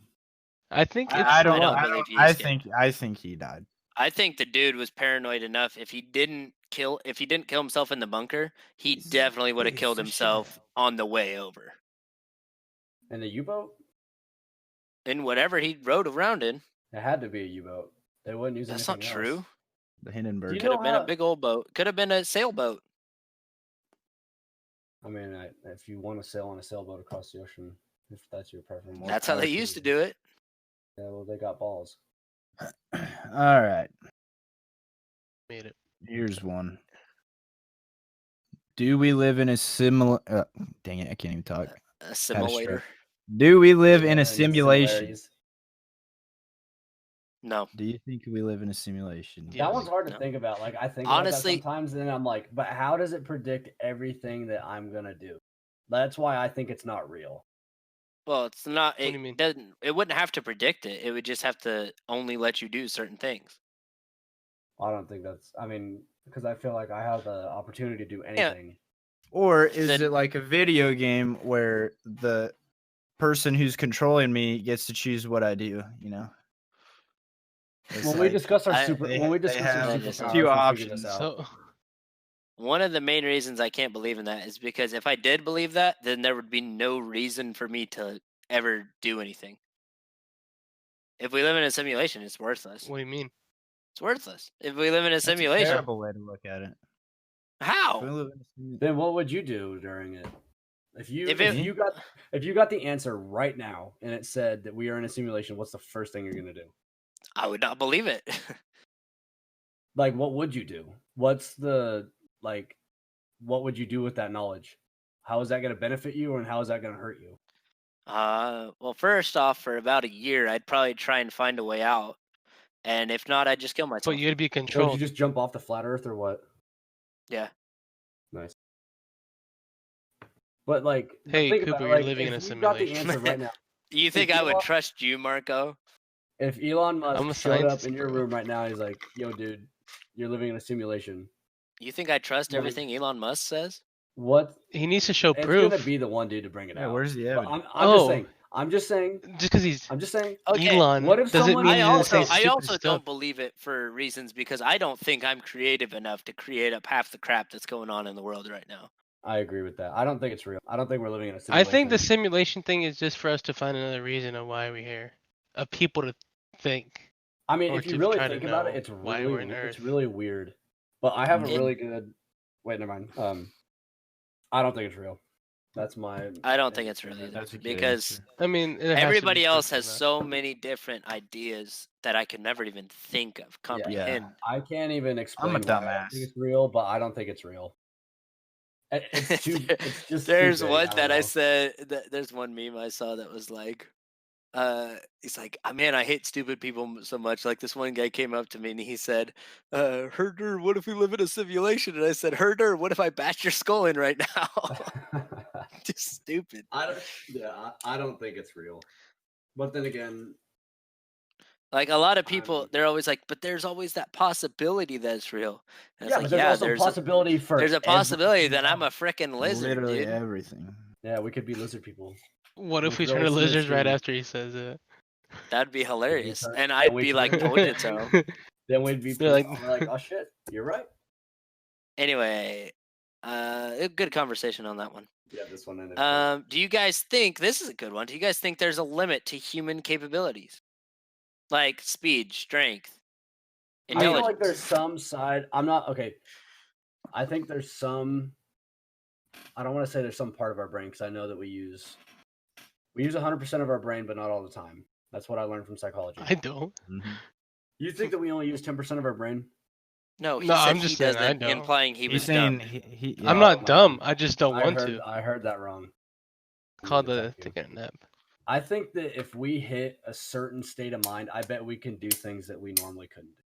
I think it's I don't. don't I, believe don't, he I escaped. think he died. I think the dude was paranoid enough. If he didn't kill himself in the bunker, he He's definitely would have piece killed of himself shit. on the way over. And the U-boat? In whatever he rode around in. It had to be a U-boat. They wouldn't use That's anything not true. else. The Hindenburg. You Could have know been how- a big old boat. Could have been a sailboat. I mean, if you want to sail on a sailboat across the ocean, if that's your preference. more That's how power they used to you. do it. Yeah, well, they got balls. All right. made it. Here's one. Do we live in a similar? Dang it! I can't even talk. A simulator. Do we live in Yeah, a simulation? similarities. No. Do you think we live in a simulation? Yeah. That one's hard to No. think about. Like I think Honestly- about that sometimes, and then I'm like, but how does it predict everything that I'm gonna do? That's why I think it's not real. Well, it's not. do It you mean? doesn't. It wouldn't have to predict it. It would just have to only let you do certain things. I don't think that's. I mean, because I feel like I have the opportunity to do anything. Or is Then- it like a video game where the person who's controlling me gets to choose what I do? You know. It's When we like- discuss our I- super, they- when we they discuss have our two superpowers, two we'll figure this options. out. So one of the main reasons I can't believe in that is because if I did believe that, then there would be no reason for me to ever do anything. If we live in a simulation, it's worthless. What do you mean? It's worthless. If we live in a That's a simulation, terrible way to look at it. If we how? live in a simulation. Then what would you do during it? If If you got the answer right now and it said that we are in a simulation, what's the first thing you're gonna do? I would not believe it. Like, what would you do? What's the like? What would you do with that knowledge? How is that gonna benefit you, and how is that gonna hurt you? Well, first off, for about a year, I'd probably try and find a way out, and if not, I'd just kill myself. But you'd be Or would controlled. you just jump off the flat Earth or what? Yeah. Nice. But like, Hey, think Cooper, about it, you're like, living in a if you got the simulation. answer right now. You think If I would Elon- trust you, Marco? If Elon I'm a Musk showed up scientist, in your bro. room right now, he's like, "Yo, dude, you're living in a simulation." You think I trust Like- everything Elon Musk says? What? He needs to show It's proof. gonna be the one dude to bring it Yeah, out. where's the But evidence? I'm just saying. Just because he's I'm just saying. Okay. Elon What if doesn't someone- mean I he's also, gonna say I stupid also stuff. don't believe it for reasons because I don't think I'm creative enough to create up half the crap that's going on in the world right now. I agree with that. I don't think it's real. I don't think we're living in a I simulation. think the simulation thing is just for us to find another reason of why we're here, of people to think. I mean, or if you to really try to think about it, know it's why we're really, on it's Earth. really weird. But I have a It- really good. Wait, never mind. I don't think it's real. That's my. I don't think it's real either That's a good because answer. I mean, there has to be everybody else proof has enough. so many different ideas that I could never even think of, comprehend. I can't even explain. I'm a why I don't dumbass. think it's real, but I don't think it's real. It's too. It's just. too There's big, one don't that I know. said. There's one meme I saw that was like, he's like, oh, man, I hate stupid people so much. Like this one guy came up to me and he said, Herder, what if we live in a simulation? And I said, Herder, what if I bash your skull in right now? Just stupid. I don't think it's real. But then again, Like a lot of people, I'm- they're always like, but there's always that possibility that it's real. And yeah, it's like, but there's yeah, also a possibility for. there's a possibility everything that I'm a else. freaking lizard, Literally dude. everything. Yeah, we could be lizard people. What if with we turn really to smooth lizards right skin. after he says it? That'd be hilarious. turn- And yeah, I'd we be like, turn- told you so. Then we'd be They're like- like, oh shit, you're right. Anyway, a good conversation on that one. Yeah, this one ended. Do you guys think this is a good one? Do you guys think there's a limit to human capabilities, like speed, strength, I feel intelligence? like there's some side. I'm not okay. I think there's some. I don't want to say there's some part of our brain because I know that we use 100% of our brain, but not all the time. That's what I learned from psychology. I don't. Mhm. You think that we only use 10% of our brain? No, he No, said I'm he just saying I doesn't, don't. implying he He's was saying dumb. he I'm Oh, not my dumb. God. I just don't want to. I heard that wrong. Called Yeah, the thank you. taking a nap. I think that if we hit a certain state of mind, I bet we can do things that we normally couldn't do.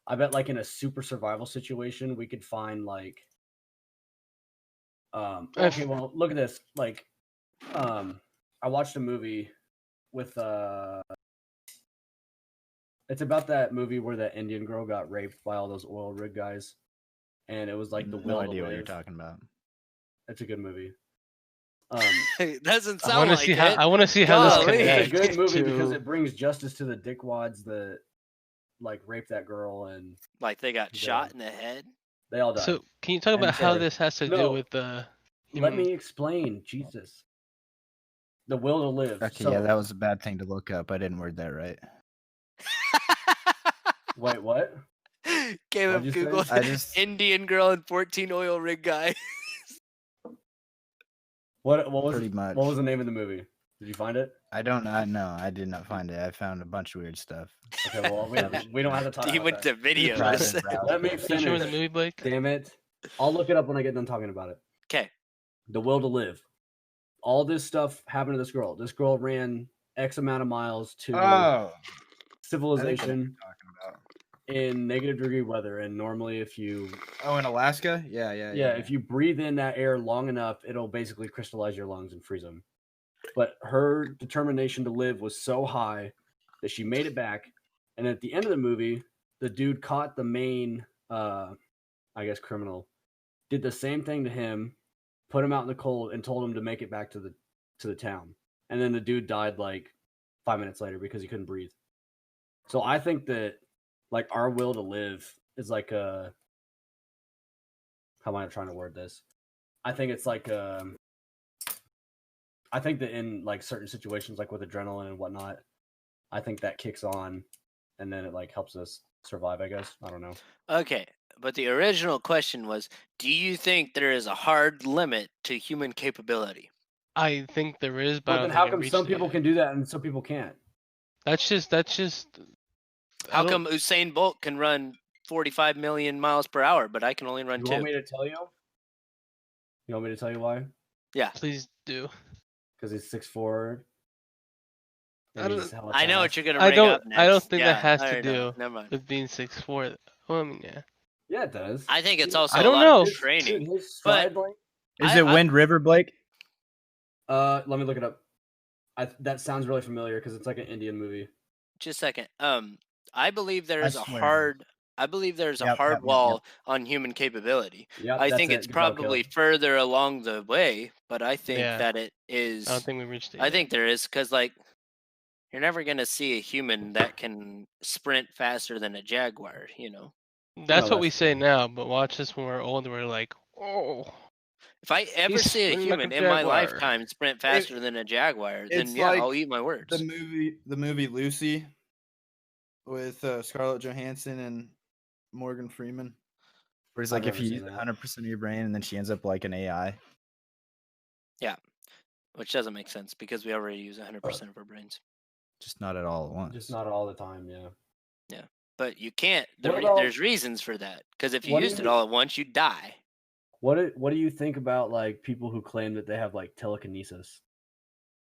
I bet like in a super survival situation, we could find like okay, well, look at this. Like I watched a movie with it's about that movie where that Indian girl got raped by all those oil rig guys. And it was like the no will to idea what you're live. talking about. It's a good movie. It doesn't I sound want to like see it. how. I want to see how this Golly. It's a connects. good movie to... because it brings justice to the dickwads that like raped that girl and Like they got Yeah. shot in the head. they all died. So, can you talk And about how sorry. this has to No. do with the? Let me explain. Jesus. The will to live. Okay, So, yeah, that was a bad thing to look up. I didn't word that right. wait, what? Caleb What'd you say? Googled I just- Indian girl and 14 oil rig guy. What was Pretty much. What was the name of the movie? Did you find it? I don't know. No, I did not find it. I found a bunch of weird stuff. Okay, well we don't have to talk He about went that. to videos. Private browser. Let me Can you show me the finish. movie, Blake? Damn it. I'll look it up when I get done talking about it. Okay. The will to live. All this stuff happened to this girl. This girl ran X amount of miles to Oh, civilization talking about. in negative-degree weather. And normally if you Oh, in Alaska? Yeah. if you breathe in that air long enough, it'll basically crystallize your lungs and freeze them. But her determination to live was so high that she made it back. And at the end of the movie, the dude caught the main, criminal, did the same thing to him, put him out in the cold, and told him to make it back to the town. And then the dude died like 5 minutes later because he couldn't breathe. So I think that like our will to live is like a how am I trying to word this? I think it's like I think that in like certain situations, like with adrenaline and whatnot, I think that kicks on, and then it like helps us survive. I guess I don't know. Okay, but the original question was, do you think there is a hard limit to human capability? I think there is, but I But don't then think how it come reached some it people yet. can do that and some people can't? That's just. I How don't- come Usain Bolt can run 45 million miles per hour, but I can only run You 2? want me to tell you? You want me to tell you why? Yeah, Please do. Because he's 6'4". I don't. I know what you're gonna I bring up don't. next. I don't think Yeah, that has I to already know. do Never mind. with being 6'4". Well, I mean, yeah. Yeah, it does. I think it's Dude, also I a don't lot know. of His, training. dude, his But stride length. Is it Wind River, Blake? Let me look it up. That sounds really familiar because it's like an Indian movie. just a second. I believe there I is a swear it is. hard. I believe there's a Yep, hard yep, yep, wall on human capability. Yep, I that's think it. it's Good job, probably Caleb. further along the way, but I think Yeah. that it is. I don't think we reached it I yet. think there is because like you're never gonna see a human that can sprint faster than a jaguar. You know, That's No, what we that's say true. now, but watch this when we're older. We're like, oh, if I ever he's see a sprinting like a human in my jaguar. lifetime sprint faster than a jaguar, then It's yeah, like I'll eat my words. the movie Lucy with Scarlett Johansson and Morgan Freeman, where it's I've like if never you seen use that. 100% of your brain and then she ends up like an AI. Yeah, which doesn't make sense because we already use 100% of our brains. Just not at all at once. Just not all the time. Yeah. But you can't. What about- There's reasons for that because if you what do used it you- all at once, you'd die. What do you think about like people who claim that they have like telekinesis?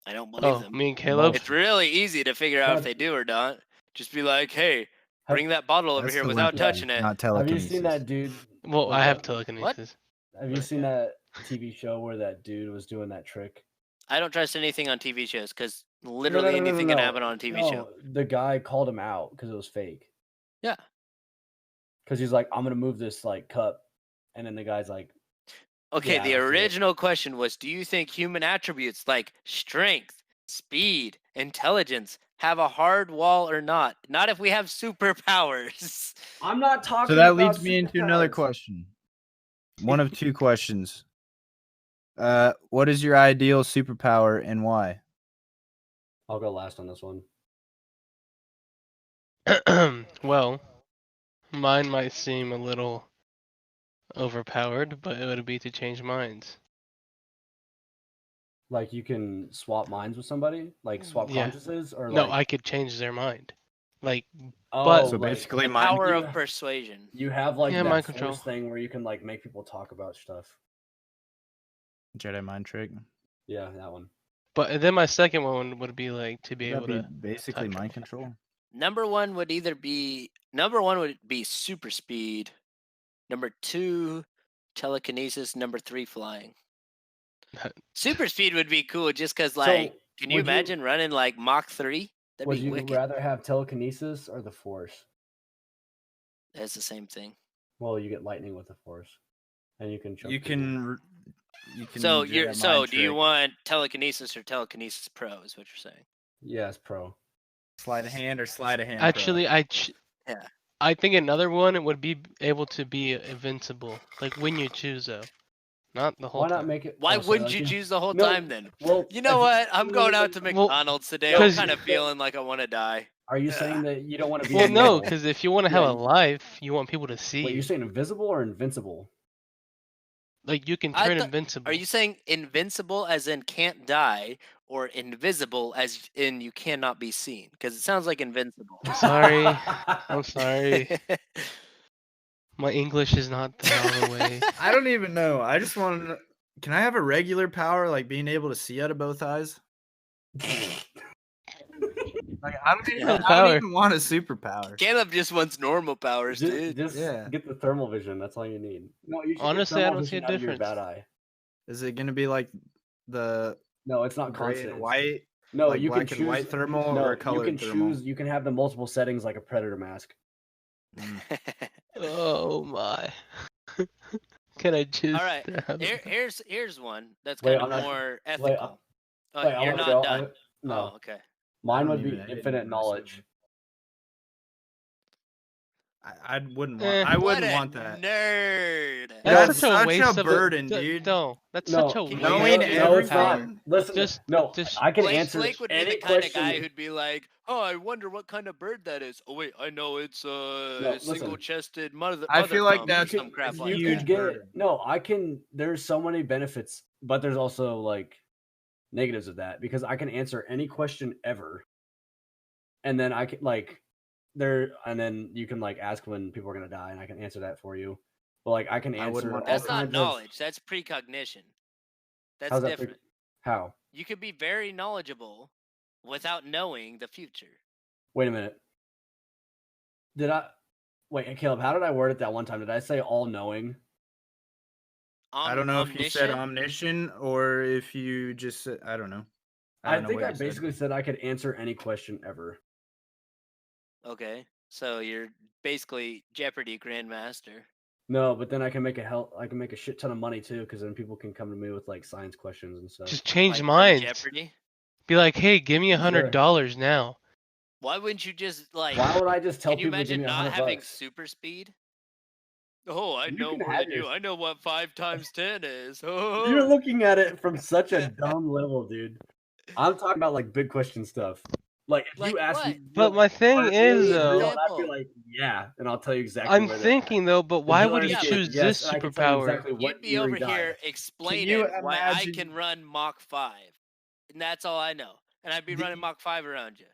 I don't believe Oh, them. me and Caleb. It's really easy to figure out if they do or not. Just be like, hey, bring that bottle over That's here the without limp touching it. not Have you telekinesis. seen that dude? Well, with I have the- telekinesis. Have you seen that TV show where that dude was doing that trick? I don't trust anything on TV shows because literally anything can happen on a TV show. The guy called him out because it was fake. Yeah. Because he's like, I'm gonna move this like cup, and then the guy's like, Okay, Yeah, the I see it. original question was, do you think human attributes like strength, speed, intelligence have a hard wall or not? Not if we have superpowers. I'm not talking. So that about leads me into another superpowers." question. One of two questions. What is your ideal superpower and why? I'll go last on this one. Well, mine might seem a little overpowered, but it would be to change minds. Like you can swap minds with somebody, like swap Yeah. consciousness, or No, like I could change their mind. Like, oh, So like, basically, The mind. power you- of persuasion. you have like Yeah, that mind force control. thing where you can like make people talk about stuff. Jedi mind trick. Yeah, that one. but then my second one would be like to be That'd able be to. basically time mind travel. control. Number one would be super speed. Number 2, telekinesis. Number 3, flying. Super speed would be cool just because, like, can you would you- imagine running like Mach 3? That'd Would be you wicked. rather have telekinesis or the force? That's the same thing. Well, you get lightning with the force, and you can. choke You people. can. So Jedi so mind do you trick. want telekinesis or telekinesis pro? Is what you're saying? Yes, pro. Slide a hand or slide a hand? Actually, Yeah. I think another one would be able to be invincible, like when you choose though, not the whole Why not time. make it? Why oh, so wouldn't like you you- choose the whole No, time then? Well, You know what? I'm going out to Well, McDonald's today. I'm 'cause- kind of feeling like I want to die. Are you saying that you don't want to be? Well, no, invisible? because if you want to have Yeah, a life, you want people to see. Wait, you. you're saying invisible or invincible? Like you can I turn thought- invincible. Are you saying invincible as in can't die, or invisible as in you cannot be seen? Because it sounds like invincible. I'm sorry. I'm sorry. My English is not all the way. I don't even know. I just want to. Can I have a regular power, like being able to see out of both eyes? Like I don't even. Yeah. I Power. don't even want a superpower. Caleb just wants normal powers, dude. Just Yeah. get the thermal vision. That's all you need. No, you should get Honestly, I thermal don't see a vision out of your difference. bad eye. Is it gonna be like the No, it's not gray constant. and white, No, like you black can and white choose thermal, no, or colored you can thermal? choose. You can have the multiple settings like a predator mask. Oh my. Can I just? All right, have- here's one that's Wait, kind of I'm not- more wait, ethical. Wait, I You're wanna not go. done. No, Oh, okay. mine I would don't be even- I didn't infinite even knowledge. listen. I wouldn't Eh. want. I What wouldn't a want that. nerd. That's such a such waste a of burden, the, dude. No, that's No, such a Can waste. you Knowing imagine? no, it's not. everything. Listen, Just- no, just- I can Blake, answer Blake would be any the kind of question. guy who'd be like, "Oh, I wonder what kind of bird that is. Oh wait, I know it's No, a listen. single-chested mother. I feel like thumb or that's some crap a like you huge that." could get burden. no. I can. There's so many benefits, but there's also like negatives of that because I can answer any question ever, and then I can like there, and then you can like ask when people are gonna die, and I can answer that for you. But like I can I wouldn't answer want all That's that. not kinds knowledge. That's precognition. That's How's that? different. How? You could be very knowledgeable without knowing the future. Wait a minute. Did I? Wait, Caleb. How did I word it that one time? Did I say all knowing? I don't know if you said Omniscient? omniscient or if you just said. I don't know. I I don't know think what I you said. basically said I could answer any question ever. Okay, so you're basically Jeopardy Grandmaster. No, but then I can make I can make a shit ton of money too, because then people can come to me with like science questions and stuff. Just change Like on minds. Jeopardy. Be like, hey, give me $100 now. Why wouldn't you just like? Why would I just tell Can you people to give imagine me not $100? having super speed? Oh, I You know can more have than you. your- I know what 5 times 10 is. You're Oh. looking at it from such a dumb level, dude. I'm talking about like big question stuff. Like if Like you ask what? me, But my thing are is, aliens though, real? And I'd be Example. like, yeah, and I'll tell you exactly. I'm where they're thinking at. though, but And why you'll would he understand, choose yes, this and I can tell you superpower? exactly what You'd be year over he died. here explaining why I imagine- can run Mach 5. And that's all I know. And I'd be The- running Mach 5 around you.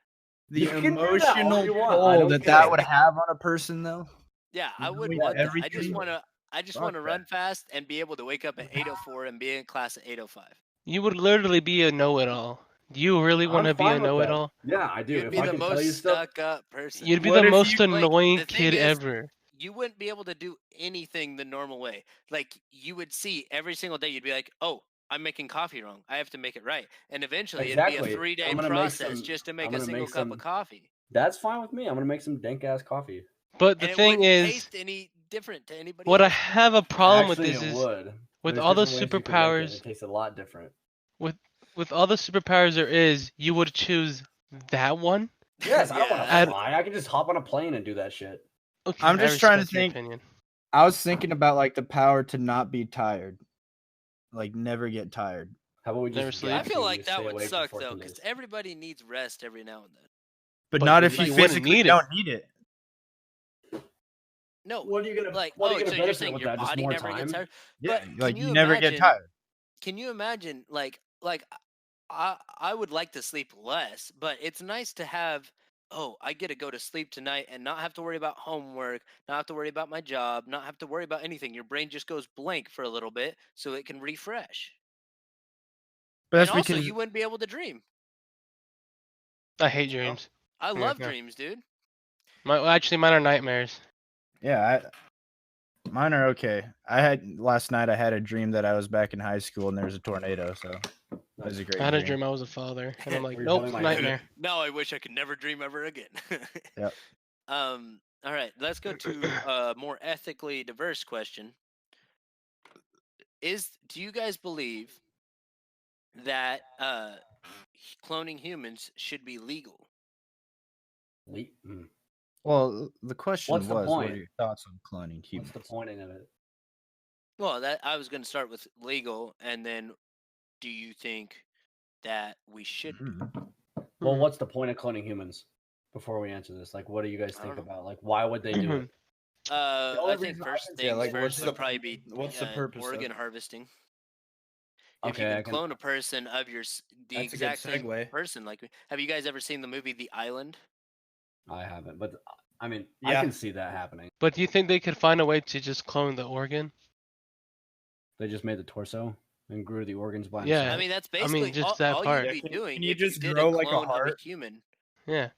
The You can do that all emotional you want, I toll don't that care. would have on a person, though. Yeah, I would Knowing want that. I just everything? want to Fuck run that. fast and be able to wake up at 8:04 and be in class at 8:05. You would literally be a know-it-all. Do you really want to I'm be a fine with that. know-it-all? Yeah, I do. You'd If be I the can tell you most stuff, stuck up person. You'd be What the if most you- Like, annoying the thing kid is, ever. You wouldn't be able to do anything the normal way. Like you would see every single day, you'd be like, "Oh, I'm making coffee wrong. I have to make it right." And eventually, it'd be Exactly. a 3-day I'm gonna make process some- just to I'm make a gonna single make cup some- of coffee. that's fine with me. I'm gonna make some dank ass coffee. But the And it thing wouldn't is, taste any different to anybody what I else. have a problem with Actually, this it is would. with There's all the different ways you can make it. superpowers, It tastes a lot different. with all the superpowers there is, you would choose that one. Yes, I don't want Yeah. to fly. I can just hop on a plane and do that shit. Okay, I'm I just trying to respect your think- opinion. I was thinking about like the power to not be tired, like never get tired. How about we Never just? sleep. I gap feel you like to that stay would awake for suck 14 though, because days? everybody needs rest every now and then. But But not you if you wouldn't physically need it. don't need it. No, What are you gonna like, What are oh, you so gonna you're benefit saying with your that? Just body more never time? gets tired? Yeah, But like can you never get imagine- tired. Can you imagine, like I would like to sleep less, but it's nice to have. Oh, I get to go to sleep tonight and not have to worry about homework, not have to worry about my job, not have to worry about anything. Your brain just goes blank for a little bit, so it can refresh. But that's And also, because you wouldn't be able to dream. I hate dreams. I Yeah, love yeah. dreams, dude. Actually, mine are nightmares. mine are okay. Last night. I had a dream that I was back in high school and there was a tornado. So that was a great. I had a dream. dream I was a father, and I'm like, Were you nope, holding my nightmare. Now I wish I could never dream ever again. Yep. All right, let's go to a more ethically diverse question. Do you guys believe that cloning humans should be legal? Well, the question What's the was, what point? are your thoughts on cloning What's humans? the point of it? Well, that I was going to start with legal, and then do you think that we should? Mhm. Well, what's the point of cloning humans? Before we answer this, like, what do you guys I think don't know. about? Like, why would they do it? only I think reason I first can things say, like, first what's would the- probably be what's the purpose of organ it? harvesting. If Okay, you I can can- clone a person of the That's a good exact same segue. person, like, have you guys ever seen the movie The Island? I haven't, but I mean, Yeah. I can see that happening. But do you think they could find a way to just clone the organ? They just made the torso and grew the organs by Yeah. himself. I mean, that's I mean, basically just all, that all part. you'd Yeah, be can- doing can you if just you did grow a like a clone of a heart? human. Yeah.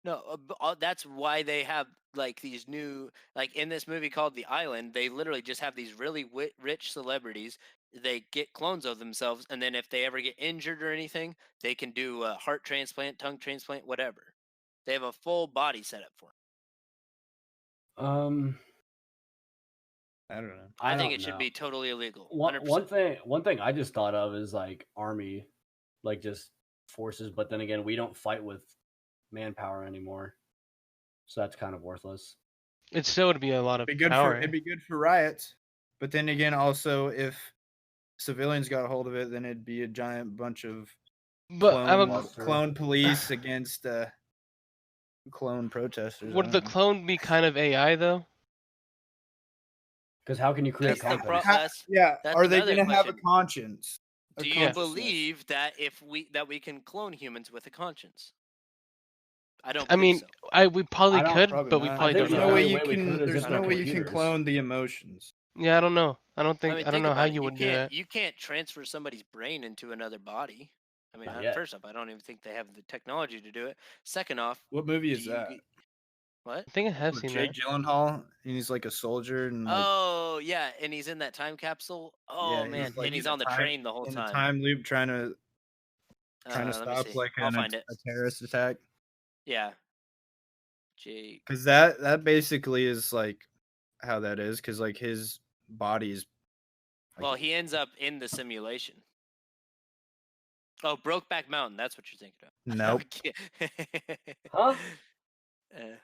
No, that's why they have like these new, like in this movie called The Island, they literally just have these really rich celebrities. They get clones of themselves, and then if they ever get injured or anything, they can do a heart transplant, tongue transplant, whatever. They have a full body setup for it. I don't know. I think don't it should know. be totally illegal. One 100%. one thing I just thought of is like army, like just forces. But then again, we don't fight with manpower anymore. So that's kind of worthless. It still would be a lot of power. It'd be good for riots, but then again, also if civilians got a hold of it, then it'd be a giant bunch of But clone police against clone protesters. Would the clone be kind of AI though? Because how can you create That's the conscience? that's Are they another going to have a question. conscience? Do you believe that we can clone humans with a conscience? I don't. I mean, so. we probably could, but we not. probably don't think There's know. no the way only you way we can. could is There's in no our way you can computers. clone the emotions. Yeah, I don't know. I don't think. I mean, I don't know how about it. you would do that. You can't transfer somebody's brain into another body. I mean, Not yet. first off, I don't even think they have the technology to do it. Second off, What movie is that? What? I think I have With seen Jake that. Gyllenhaal, and he's like a soldier, and like, Oh yeah, and he's in that time capsule. Oh yeah, man, like and he's in on the train the whole in time. the time loop, trying to Let me stop see. like I'll find a it. terrorist attack. Yeah. Jake. Because that basically is like how that is. Because like his body is. Like, Well, he ends up in the simulation. Oh, Brokeback Mountain. That's what you're thinking of. Nope. Huh?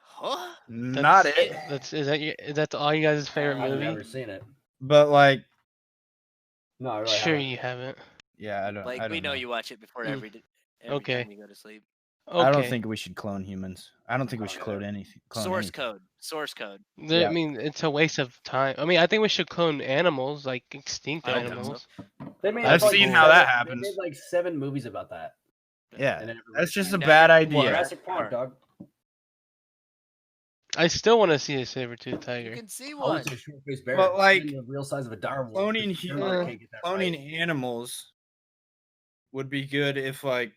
Huh? Not it. Is that all you guys' favorite I've movie? never seen it. But like, No, I really Sure, haven't. you haven't. yeah, I don't. Like I don't we know you watch it before every Okay. time you go to sleep. Okay. I don't think we should clone humans. I don't think we should Okay. clone anything. Source code. Yeah. I mean, it's a waste of time. I mean, I think we should clone animals, like extinct I don't think animals. They made I've like seen seven- how that They happens. made like 7 movies about that. Yeah, And then that's just a Now bad you're- idea. Jurassic Park, dog. I still want to see a saber-tooth You tiger. can see I one. want to see a short-faced bear. But, like, the real size of a dire wolf. Cloning Can't get that cloning right. animals would be good if like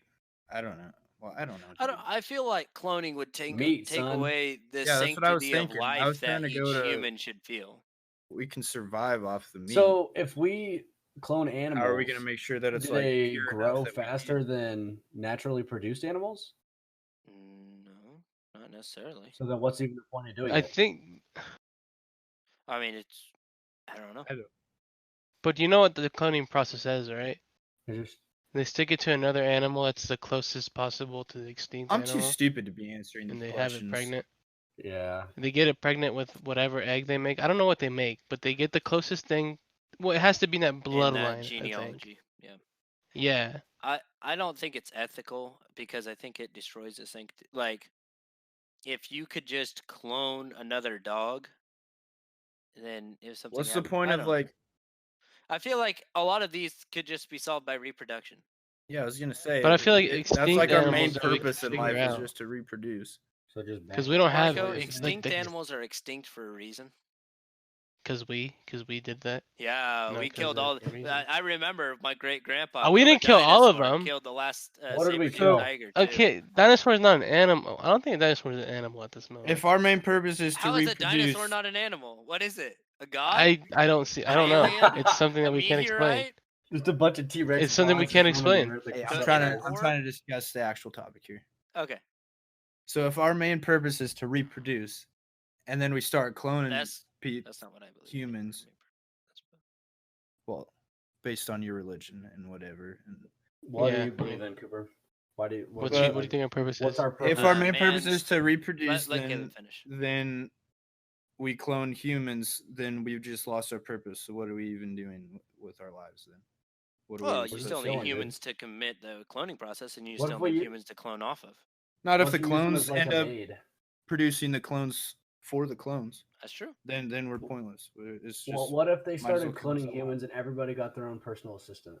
I don't know. Well, I don't know. I feel like cloning would take Meat, son. away the Yeah, that's what I was sanctity of thinking. I was life that trying to each go to- human should feel. We can survive off the meat. So if we clone animals, how are we going to make sure that it's do like they pure grow enough that we faster than naturally produced animals? No, not necessarily. So then what's even the point of doing I it? think, I mean, I don't know. but you know what the cloning process is, right? It's just- They stick it to another animal that's the closest possible to the extinct I'm animal, too stupid to be answering and these they questions. have it pregnant. yeah. They get it pregnant with whatever egg they make. I don't know what they make, but they get the closest thing. Well, it has to be in that In bloodline. that I think. genealogy, yeah. Yeah. I don't think it's ethical because I think it destroys the sanctity. Like, if you could just clone another dog, then if something. What's the happened, point I of don't know. like? I feel like a lot of these could just be solved by reproduction. Yeah, I was gonna say. But I feel like that's extinct like our main animals that we can purpose in figure life is out. just to reproduce. So just Because we don't have Marco, like, extinct animals are extinct for a reason. Because we did that. Yeah, Not we 'cause killed of all. the reason. I remember my great grandpa. Oh, we didn't kill all of them. Killed the last What did we saber-tooth kill? tiger too. Okay, dinosaur is not an animal. I don't think a dinosaur is an animal at this moment. If our main purpose is to How is a reproduce, dinosaur not an animal? What is it? A god? I don't see. I An don't know. alien? It's something that A we can't explain. meteorite? Just a bunch of T-Rex. It's something we can't explain. hey, So I'm in trying a to core? discuss the actual topic here. Okay, So if our main purpose is to reproduce, and then we start cloning that's not what I believe. humans, well, based on your religion and whatever. And What Yeah, do you believe in, Cooper? Why do you? What But- do you think our purpose What's is? our purpose? if our main purpose man's- is to reproduce, Let Kevin finish. then we clone humans, then we've just lost our purpose. So what are we even doing with our lives then? What are Well, we you is still it need showing, dude? humans to commit the cloning process, and you What still if we need u- humans to clone off of. not if What the if you use them clones as, like, end a up maid? producing the clones for the clones. That's true. Then we're pointless. It's just Well, what if they might as well started kill us cloning all. humans and everybody got their own personal assistant?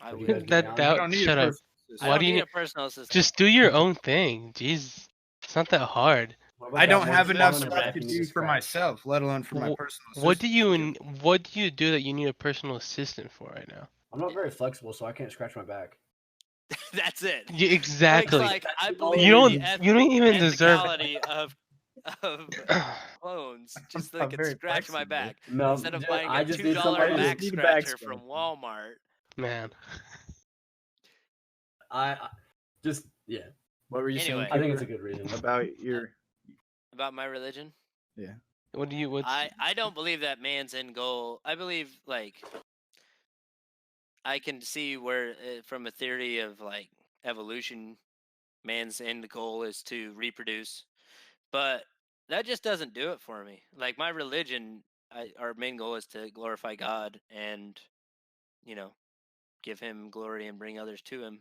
I Would would. you guys be That down? I doubt. don't need Shut a up. personal assistant. I Why don't do you need need- a personal assistant. Just do your own thing. Jeez, it's not that hard. What about I that don't one have spot enough on your stuff back to you need do for scratch? myself, let alone for my Wh- personal assistant. What do you do that you need a personal assistant for right now? I'm not very flexible, so I can't scratch my back. That's it. Exactly. Like, I That's all believe you don't. the You don't even deserve. ethicality of clones, just so they I'm could very scratch my flexible. back No, instead of dude, buying I a just $2 need somebody to- back need a back scratcher from scratch. Walmart. Man, I just yeah. What were you Anyway. saying? I think it's a Cooper, good reason. about your. About my religion, what do you? What's, I don't believe that man's end goal. I believe like I can see where from a theory of like evolution, man's end goal is to reproduce. But that just doesn't do it for me. Like my religion, our main goal is to glorify God and, give Him glory and bring others to Him.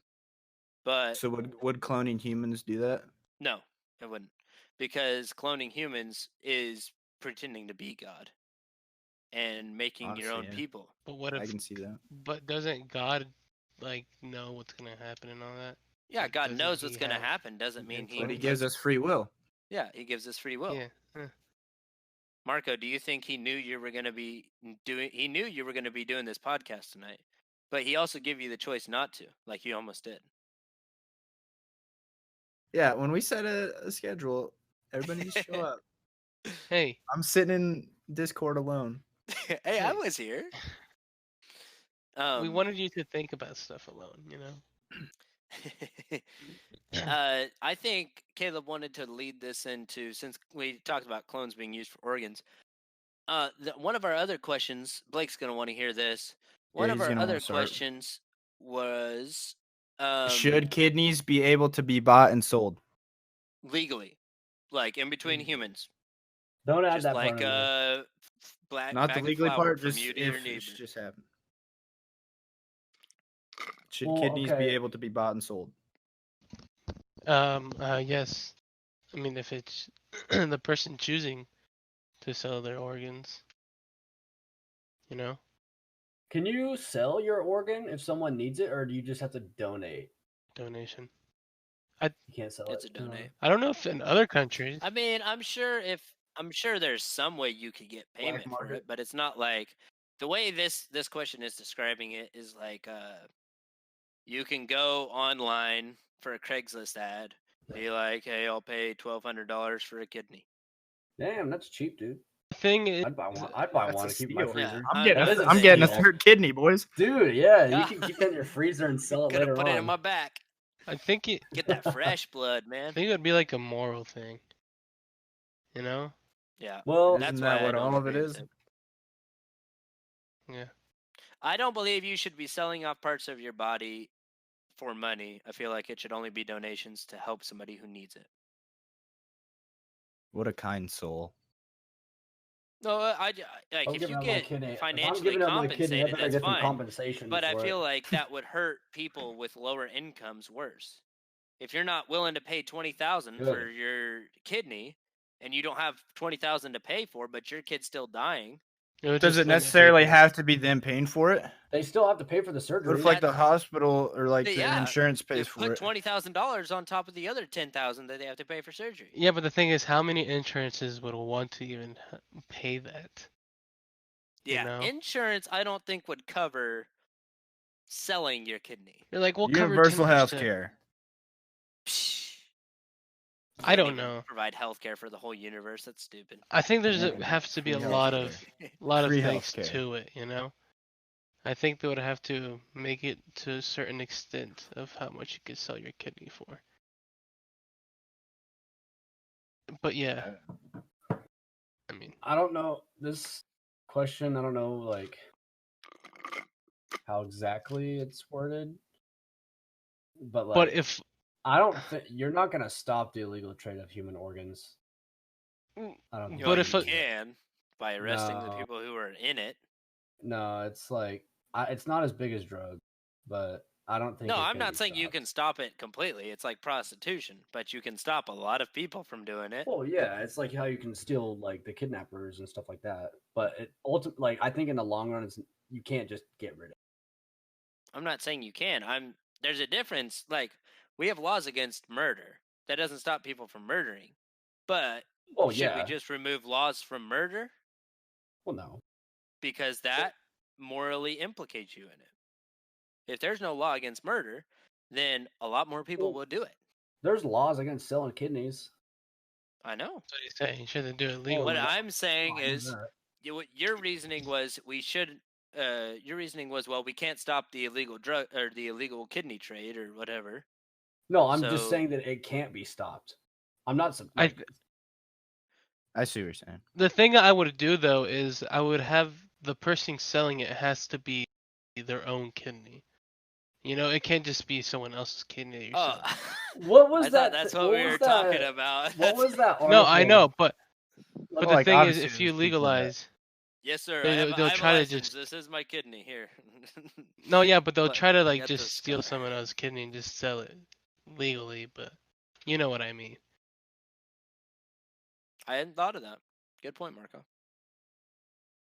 But So would cloning humans do that? no, it wouldn't, because cloning humans is pretending to be God and making your Honestly, own yeah. people. But what I if? can see that. But doesn't God know what's gonna happen and all that? Yeah, Like, God doesn't knows he what's going to have happen. Doesn't mean input But he in gives that? us free will. Yeah, He gives us free will. Yeah. Marco, do you think He knew you were going to be doing? He knew you were going to be doing this podcast tonight, but He also gave you the choice not to, like you almost did. Yeah, when we set a schedule, everybody just show up. Hey, I'm sitting in Discord alone. Hey, I was here. we wanted you to think about stuff alone, you know. I think Caleb wanted to lead this into, since we talked about clones being used for organs. One of our other questions, Blake's going to want to hear this. One of he's our gonna wanna other start. questions was Should kidneys be able to be bought and sold? legally, like in between humans, Don't add just that like part in there. black Not the bag of legally flour part, from just you to your if neighbor. it just happened. Should Well, kidneys be okay. able to be bought and sold? Yes. I mean, if it's the person choosing to sell their organs, you know. Can you sell your organ if someone needs it, or do you just have to donate? Donation. You can't sell It's a it. No. donate. I don't know if in other countries. I mean, I'm sure there's some way you could get payment for market? it, but it's not like the way this question is describing it is like you can go online for a Craigslist ad, be like, hey, I'll pay $1,200 for a kidney. Damn, that's cheap, dude. The thing is, I'd buy one. I'd buy That's one a to keep in my steal. freezer. Yeah, That is a I'm getting a steal. third kidney, boys. Dude, yeah, Yeah. you can keep that in your freezer and sell it Gonna later put on. it in my back. I think it. Get that fresh blood, I man. think it would be like a moral thing. You know. Yeah. Well, That's Isn't why that I what don't all of it agree with is? it. Yeah. I don't believe you should be selling off parts of your body for money. I feel like it should only be donations to help somebody who needs it. What a kind soul. No, like I'm if giving you up my get kidney. If I'm financially giving up my kidney, I compensated, better that's get some fine. compensation. But I for feel it. like that would hurt people with lower incomes worse. If you're not willing to pay $20,000 for Good. your kidney, and you don't have $20,000 to pay for, but your kid's still dying, would Does just it limit necessarily people. have to be them paying for it? They still have to pay for the What surgery. if like the That- hospital or like the yeah, insurance they pays for put it? $20,000 on top of the other $10,000 that they have to pay for surgery. Yeah, but the thing is, how many insurances would want to even pay that? Yeah, know? insurance I don't think would cover selling your kidney. You're like, we'll Universal cover 10%. health care. I Can't don't even know. provide health care for the whole universe. That's stupid. I think there's Yeah, has to be a free lot healthcare. of Free things healthcare. to it, you know. I think they would have to make it to a certain extent of how much you could sell your kidney for. But yeah, I mean, I don't know this question. I don't know like how exactly it's worded, but like, but if I don't think you're not gonna stop the illegal trade of human organs. I don't think. But Well, if you a- can by arresting the No. people who are in it. No, it's like it's not as big as drugs, but I don't think. No, it I'm can not be saying you stopped. can stop it completely. It's like prostitution, but you can stop a lot of people from doing it. Well, yeah, it's like how you can steal like the kidnappers and stuff like that. But it ultimately, like I think in the long run, you can't just get rid of it. I'm not saying you can. There's a difference. Like we have laws against murder. That doesn't stop people from murdering. But Oh should yeah. we just remove laws from murder? Well, no. Because that morally implicates you in it. If there's no law against murder, then a lot more people Well, will do it. There's laws against selling kidneys. I know. That's what he's saying. You shouldn't do it legally. What I'm saying Oh, I know is, that. what your reasoning was we should. Your reasoning was, well, we can't stop the illegal drug or the illegal kidney trade or whatever. No, I'm just So- saying that it can't be stopped. I'm not. I I see what you're saying. The thing I would do though is I would have the person selling it has to be their own kidney. You know, it can't just be someone else's kidney or Oh, something. What was I that? thought that's what we were talking about. What was that article? No, I know, but Well, the like, thing is, obviously if you there's people that- legalize, Yes, sir. they'll I have a try to license. just This is my kidney here. no, yeah, but they'll But try to like get just this steal guy. someone else's kidney and just sell it legally, but you know what I mean. I hadn't thought of that. Good point, Marco.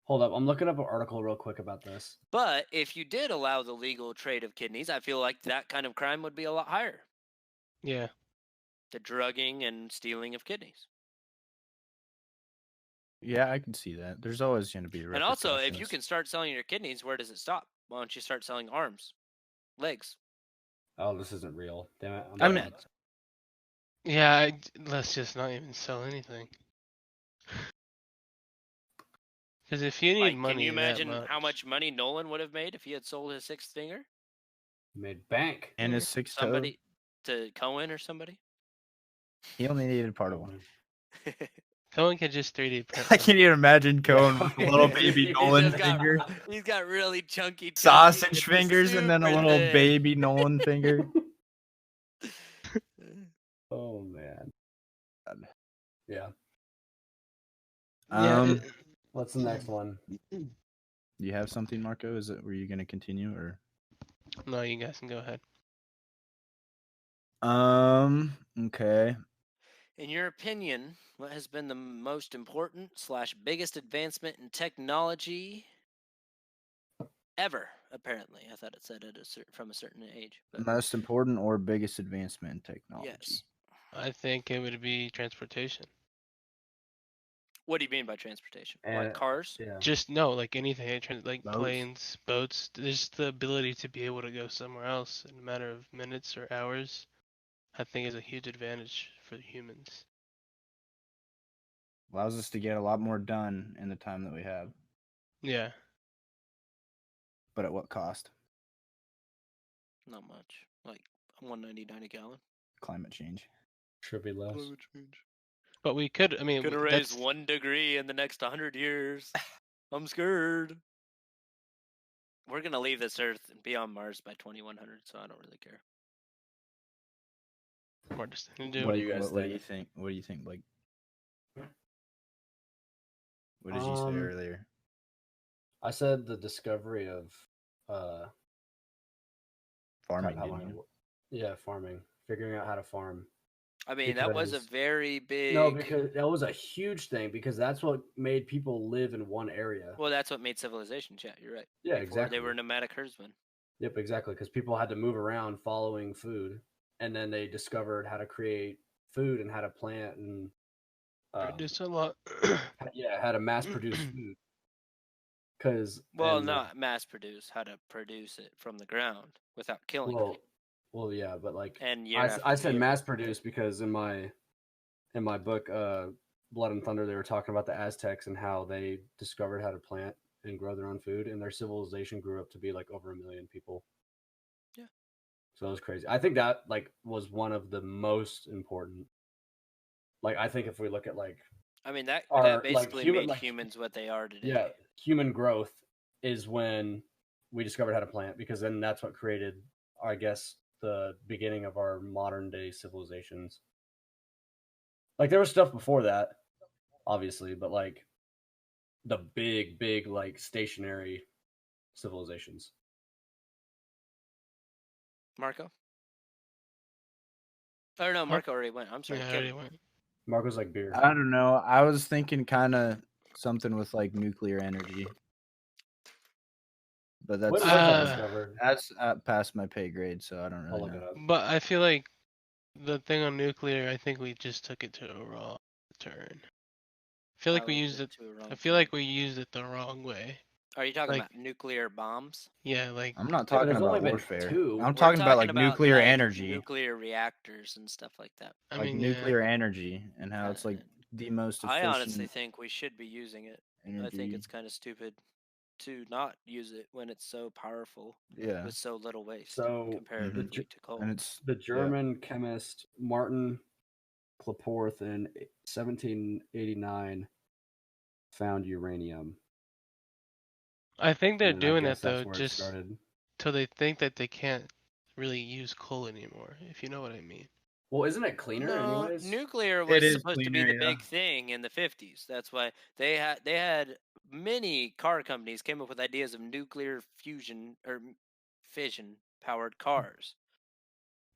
hold up, I'm looking up an article real quick about this. But if you did allow the legal trade of kidneys, I feel like that kind of crime would be a lot higher. Yeah. The drugging and stealing of kidneys. Yeah, I can see that. There's always going to be And also, if you repercussions. can start selling your kidneys, where does it stop? Why don't you start selling arms, legs? Oh, this isn't real. Damn it! I mean, Yeah, let's just not even sell anything. Because if you need Like, money can you that imagine how much money Nolan would have made if he had sold his sixth finger? made bank. and his 6 toe, Somebody to Cohen or somebody? he only needed part of one. Cohen could just 3D print. I one. can't even imagine Cohen with a little baby He's Nolan just got- finger, He's got really chunky toes. sausage It's fingers, and then a super little thick. baby Nolan finger. Oh man. God. Yeah. Yeah, Um, What's the next one? you have something, Marco? Were you going to continue or? no, you guys can go ahead. Okay. In your opinion, what has been the most important / biggest advancement in technology ever? Apparently, I thought it said from a certain age. But Most important or biggest advancement in technology? yes. I think it would be transportation. What do you mean by transportation? And- Like cars? Yeah. Just no, like anything, like Boats. planes, boats. There's the ability to be able to go somewhere else in a matter of minutes or hours. I think is a huge advantage for humans. Allows us to get a lot more done in the time that we have, Yeah. but at what cost? Not much. Like $1.99 a gallon. Climate change. Should be less. But we could. I mean, Gonna that's raise 1 degree in the next 100 years. I'm scared. We're gonna leave this Earth and be on Mars by 2100, so I don't really care. more just to do. What do you guys What do you think? think? What do you think, Blake? What did you say earlier? I said the discovery of Farming, how didn't long- you? Yeah, farming. Figuring out how to farm. I mean, that was a Because- very big. No, because that was a huge thing because that's what made people live in one area. Well, that's what made civilizations. Yeah, you're right. Yeah, Before exactly. They were nomadic herdsmen. Yep, exactly. Because people had to move around following food, and then they discovered how to create food and how to plant and Produce a lot. yeah, how to mass produce food. Because Well, not mass produce. How to produce it from the ground without killing well, it. well, yeah, but like And I said mass produce because in my book, Blood and Thunder, they were talking about the Aztecs and how they discovered how to plant and grow their own food, and their civilization grew up to be like over 1 million people. Yeah. So it was crazy. I think that like was one of the most important. Like I think if we look at like I mean, that like, basically human- made like, humans what they are today. yeah, human growth is when we discovered how to plant because then that's what created, I guess, the beginning of our modern day civilizations. Like there was stuff before that, obviously, but like the big like stationary civilizations. Marco? Oh, no, Marco already went. I'm sorry. Yeah, I Kevin. already went. Marco's like beer. I don't know. I was thinking kind of something with like nuclear energy, but When that's was that Uh, discovered? that's past my pay grade, so I don't I'll really look it know. up. But I feel like the thing on nuclear, I think we just took it to a wrong turn. I feel like How we was used it. to a wrong I feel turn? like we used it the wrong way. Are you talking like- about nuclear bombs? Yeah, like I'm not Yeah, talking there's only about been warfare. two. I'm We're talking about like nuclear like, energy, nuclear reactors and stuff like that. I like mean, nuclear energy, and how it's like Uh, the most I efficient honestly think we should be using it. energy. I think it's kind of stupid to not use it when it's so powerful yeah, with so little waste So comparatively to coal. and it's the German chemist Martin Klaproth in 1789 found uranium. I think they're And I doing guess that though, that's where it just started. till they think that they can't really use coal anymore, if you know what I mean. Well, isn't it cleaner No, anyways? nuclear was is supposed to be cleaner, the yeah. big thing in the 50s. That's why they had many car companies came up with ideas of nuclear fusion or fission powered cars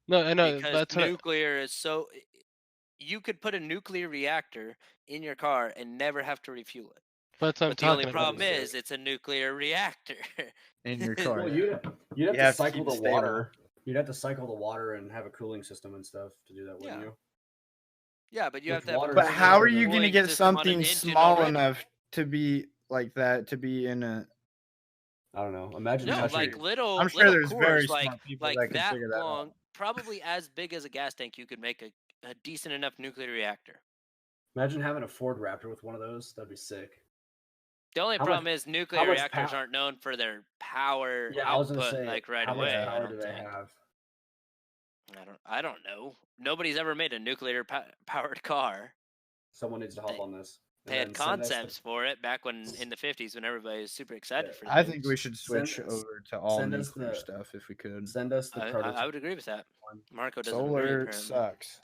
No, I know because that's what. nuclear is so you could put a nuclear reactor in your car and never have to refuel it. That's what I'm But the only talking about. problem is it's a nuclear reactor. In your car. Well, yeah. you'd have You to have to cycle keep the it stable. water. You'd have to cycle the water and have a cooling system and stuff to do that, wouldn't Yeah. you? Yeah, but you Which have to have a water But is cooling, how are cheaper you than- going to cooling get system on an something engine small already. enough to be like that to be in a? I don't know. Imagine No, I'm touching. like sure- little I'm sure little there's very cores, smart people like that can that figure that long, out. probably as big as a gas tank. You could make a decent enough nuclear reactor. Imagine having a Ford Raptor with one of those. That'd be sick. The only How problem much- is nuclear much reactors pow- aren't known for their power Yeah, I was gonna output say, like right how much away. I power don't do they think. have? I don't know. Nobody's ever made a nuclear powered car. Someone needs to hop on this. And They had then send us the- concepts for it back when in the 50s when everybody was super excited for I things. think we should switch Send us- over to all send us nuclear the- stuff if we could. Send us the I prototype. would agree with that. one. Marco doesn't agree. Solar Apparently. sucks.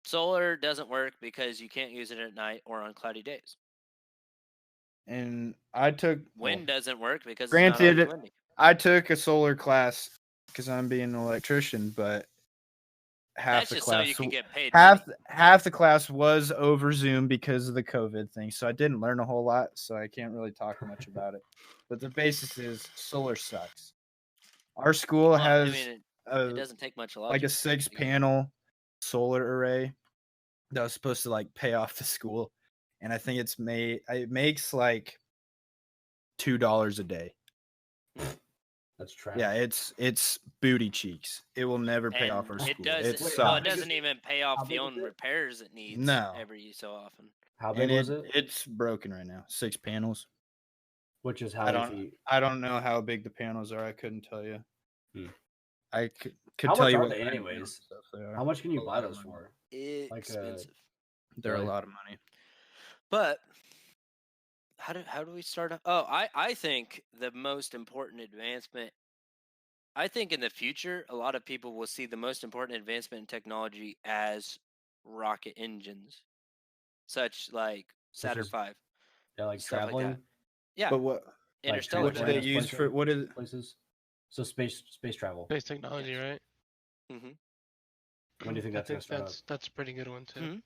Solar doesn't work because you can't use it at night or on cloudy days. And I took Wind doesn't work because granted, it's not always windy. I took a solar class because I'm being an electrician, but half That's the just class so you can get paid. half the class was over Zoom because of the COVID thing. So I didn't learn a whole lot, so I can't really talk much about it. But the basis is solar sucks. Our school Well, has I mean, it a, doesn't take much logic. like a to get it. 6-panel solar array that was supposed to like pay off the school, and I think it makes like $2 a day. That's trash. Yeah, it's booty cheeks. It will never pay off our And school. it does. It Well, it sucks. doesn't even pay how off the big own is it? repairs it needs No. every so often. How big And was it? it's broken right now. 6 panels. Which is how I many don't feet? I don't know how big the panels are. I couldn't tell you. Hmm. I could How tell much you are what they kind of anyways? panels and stuff they are. How much can you A buy lot of those money. for? Expensive. They're Really? a lot of money. But how do we start? Oh, I think the most important advancement. I think in the future, a lot of people will see the most important advancement in technology as rocket engines, such like Saturn as- V. Yeah, like Stuff like traveling, that. Yeah, But what interstellar what do they travel. use for what is places. So space travel. Space technology, Yes. right? Mm-hmm. When do you think I that's gonna think start that's a pretty good one too. Hmm?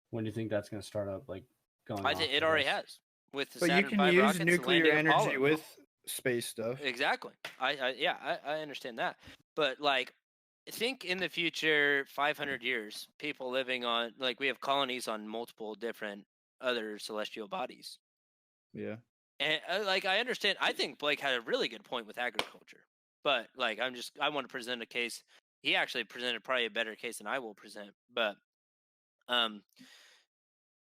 When do you think that's gonna start up? Like going. I think it already has with the But you Saturn can V use rockets nuclear landing energy Apollo. with space stuff. Exactly. I understand that. But like think in the future 500 years people living on like we have colonies on multiple different other celestial bodies. Yeah. And like I understand I think Blake had a really good point with agriculture. But like I want to present a case. He actually presented probably a better case than I will present. But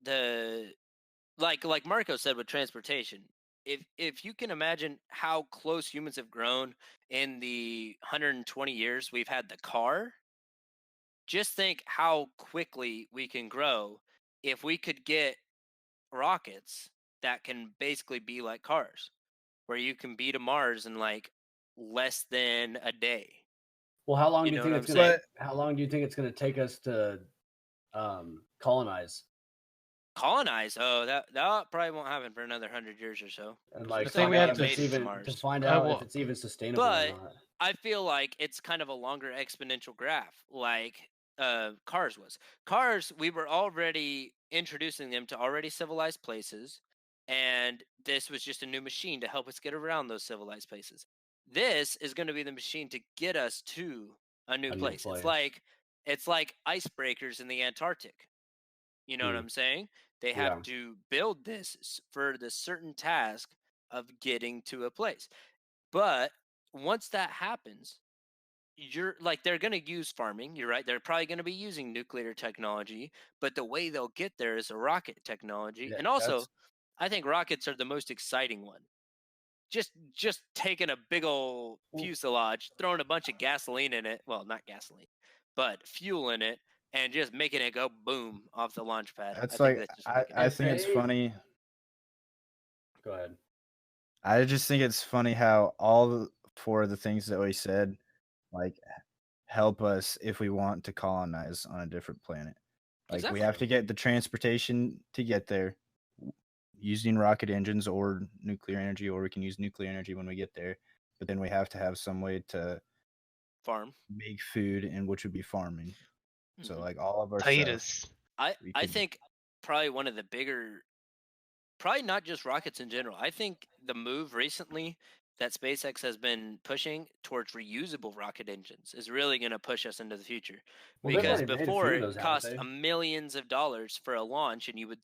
the like Marco said with transportation, if you can imagine how close humans have grown in the 120 years we've had the car, just think how quickly we can grow if we could get rockets that can basically be like cars, where you can be to Mars in like less than a day. Well, how long You do you know think what it's I'm gonna? saying? How long do you think it's gonna take us to colonize? Colonize? Oh, that probably won't happen for another 100 years or so. And like I think find we out have if it's to- even Mars. to find I out will- if it's even sustainable But- or not. I feel like it's kind of a longer exponential graph, like cars was. Cars, we were already introducing them to already civilized places, and this was just a new machine to help us get around those civilized places. This is going to be the machine to get us to a new place. It's like icebreakers in the Antarctic. You know what Hmm. I'm saying? They have Yeah. to build this for the certain task of getting to a place. But once that happens, you're like they're going to use farming. You're right. They're probably going to be using nuclear technology, but the way they'll get there is a rocket technology. Yeah, And also, that's- I think rockets are the most exciting one. Just taking a big old fuselage, throwing a bunch of gasoline in it. Well, not gasoline, but fuel in it, and just making it go boom off the launch pad. That's I think like that's just I wicked. think it's Hey. funny. Go ahead. I just think it's funny how all 4 of the things that we said, like help us if we want to colonize on a different planet. Like we Exactly. have to get the transportation to get there using rocket engines or nuclear energy, or we can use nuclear energy when we get there. But then we have to have some way to Farm. make food, and which would be farming. So Mhm. like all of our stuff, Titus. we I could. think probably one of the bigger, probably not just rockets in general. I think the move recently that SpaceX has been pushing towards reusable rocket engines is really going to push us into the future. Well, they've Because already made a before few of it those, haven't cost they? millions of dollars for a launch, and you would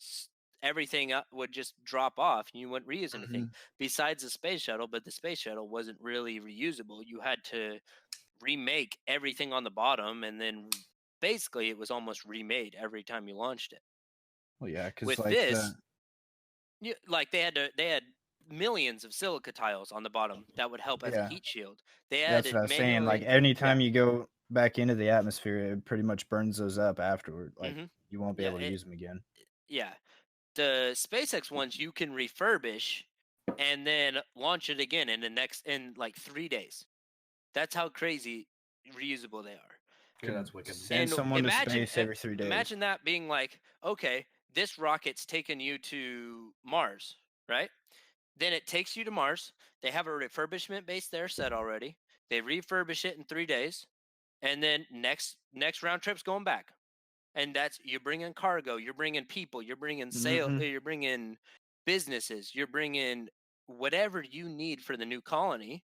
everything would just drop off, and you wouldn't reuse anything besides the space shuttle. But the space shuttle wasn't really reusable. You had to remake everything on the bottom, and then basically it was almost remade every time you launched it. Well, yeah, because With like this, like they had millions of silica tiles on the bottom that would help as a yeah, heat shield. They that's added what I was saying. Like manually. anytime you go back into the atmosphere, it pretty much burns those up afterward. Like hmm you won't be Yeah, able to use them again. yeah. The SpaceX ones you can refurbish and then launch it again in like 3 days. That's how crazy reusable they are. Yeah, that's wicked. Send And someone to space every 3 days. imagine that being like, okay, this rocket's taking you to Mars, right? Then it takes you to Mars. They have a refurbishment base there set already. They refurbish it in 3 days, and then next round trip's going back. And that's you're bringing cargo, you're bringing people, you're bringing you're bringing businesses, you're bringing whatever you need for the new colony.